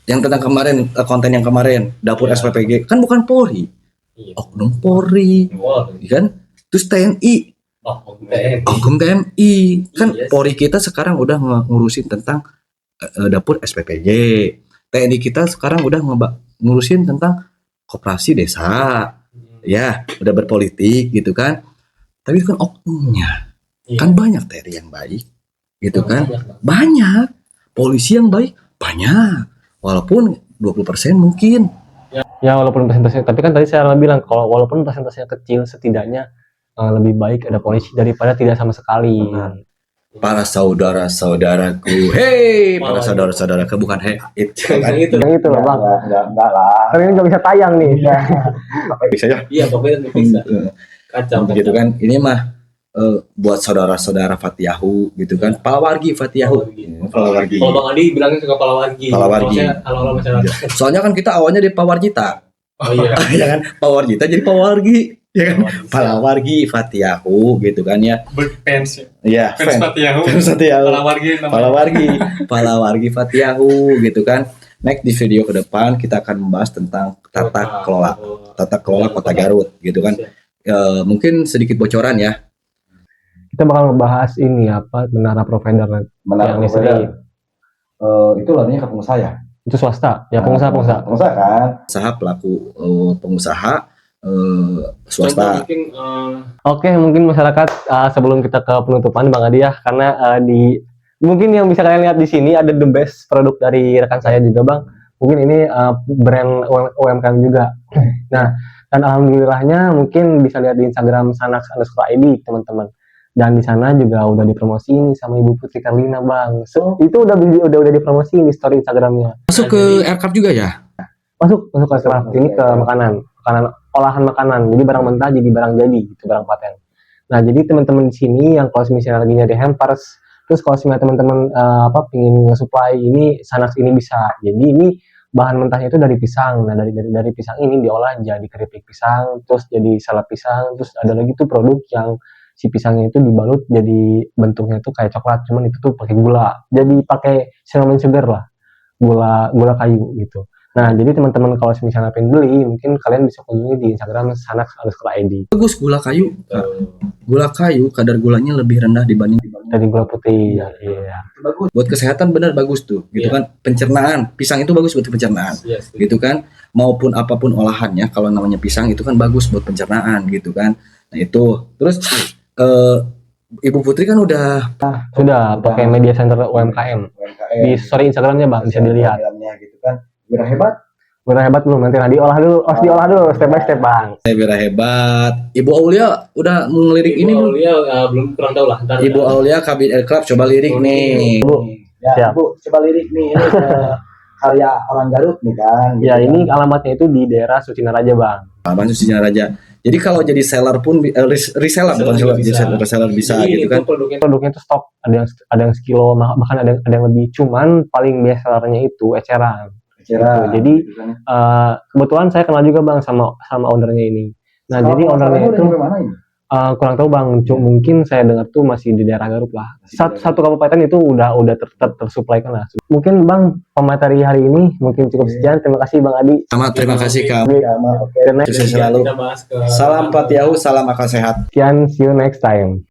Yang tentang kemarin, konten yang kemarin, dapur SPPG, kan bukan Polri. Oknum Polri, kan? Terus TNI, oknum TNI. Kan Polri kita sekarang udah ngurusin tentang dapur SPPG. TNI kita sekarang udah ngurusin tentang koperasi desa, ya udah berpolitik gitu kan. Tapi itu kan oknumnya, kan banyak TNI yang baik, gitu kan, banyak polisi yang baik banyak, walaupun 20% mungkin. Ya walaupun persentasenya, tapi kan tadi saya bilang kalau walaupun persentasenya kecil, setidaknya lebih baik ada polisi daripada tidak sama sekali. Para saudara-saudaraku, para saudara-saudaraku, bukan Yang itu loh Bang. Enggak lah. Karena ini nggak bisa tayang nih. Bisa ya? Iya, pokoknya bisa. Kacau. Gitu kan. Ini mah buat saudara-saudara Fatiyahu gitu kan. Palawargi Fatiyahu. Palawargi. Kalau Bang Adi bilangnya suka palawargi. Palawargi. Kalau masyarakat. Soalnya kan kita awalnya di Pawarjita. Oh iya. Ya kan, Pawarjita jadi Palawargi. Ya kan, Palawargi. Palawargi Fatiyahu gitu kan ya. Fans ya. Iya, Fans Fatiyahu. Fans Fatiyahu. Palawargi namanya. Palawargi Fatiyahu gitu kan. Next di video ke depan kita akan membahas tentang tata kelola Kota Garut gitu kan. Mungkin sedikit bocoran ya. Kita bakal ngebahas ini apa menara provider yang listrik. Itu larinya ke pengusaha ya. Itu swasta, ya pengusaha. Pengusaha kan. Pengusaha pelaku pengusaha swasta. Mungkin Oke, mungkin masyarakat sebelum kita ke penutupan Bang Adi ya, karena mungkin yang bisa kalian lihat di sini ada the best produk dari rekan saya juga Bang. Mungkin ini brand UMKM juga. Nah, dan alhamdulillahnya mungkin bisa lihat di Instagram Sanax_ID teman-teman. Dan di sana juga udah dipromosiin sama Ibu Putri Karlina Bang. So, itu udah dipromosiin di story Instagramnya. Masuk ke aircraft juga ya? Masuk ke aircraft ini ke makanan olahan makanan. Jadi barang mentah jadi barang jadi gitu, barang paten. Nah, jadi teman-teman di sini yang kalau misalnya lagi nyari hampers, terus kalau misalnya teman-teman pingin nge-supply ini Sanax ini bisa. Jadi ini bahan mentahnya itu dari pisang. Nah, dari pisang ini diolah jadi keripik pisang, terus jadi salad pisang, terus ada lagi tuh produk yang si pisangnya itu dibalut jadi bentuknya tuh kayak coklat, cuman itu tuh pakai gula. Jadi pakai cinnamon sugar lah. Gula kayu gitu. Nah, jadi teman-teman kalau misalnya pengen beli, mungkin kalian bisa kunjungi di Instagram Sanax_ID. Bagus gula kayu. Gula kayu kadar gulanya lebih rendah dibanding Dari gula putih. Iya. bagus. Buat kesehatan benar bagus tuh, gitu kan. Pencernaan, pisang itu bagus buat pencernaan. yes. Gitu kan. Maupun apapun olahannya, kalau namanya pisang itu kan bagus buat pencernaan gitu kan. Nah, itu. Terus Ibu Putri kan udah Sudah pakai media center UMKM. Di story Instagramnya Bang, bisa dilihat. gitu kan. Bira hebat. Udah hebat belum? Nanti diolah dulu step by step Bang. Bira hebat. Ibu Aulia udah ngelirik ini belum? Aulia belum kurang tahu lah. Ntar, Ibu Aulia Kabin Aircraft coba lirik nih. Siap. Ya, Bu, coba lirik nih. Ini karya orang Garut nih kan. Ya, ini alamatnya itu di daerah Sucinaraja Bang. Abang Sucinya Raja. Jadi kalau jadi seller pun reseller bukan seller, reseller bisa Jadi gitu itu kan. Produknya itu stok, ada yang sekilo, bahkan ada yang lebih. Cuman paling best sellernya itu eceran. Cara, Jadi kebetulan saya kenal juga Bang sama ownernya ini. Nah, jadi ownernya itu kurang tahu Bang, mungkin saya dengar tuh masih di daerah Garut lah. Satu kabupaten itu udah tersuplai kan lah. Mungkin Bang, pemateri hari ini mungkin cukup sekian. Terima kasih Bang Adi. sama terima kasih Kak. Karena Sukses selalu. kita bahas ke Salam Fatiyahu, salam akal sehat. sekian, see you next time.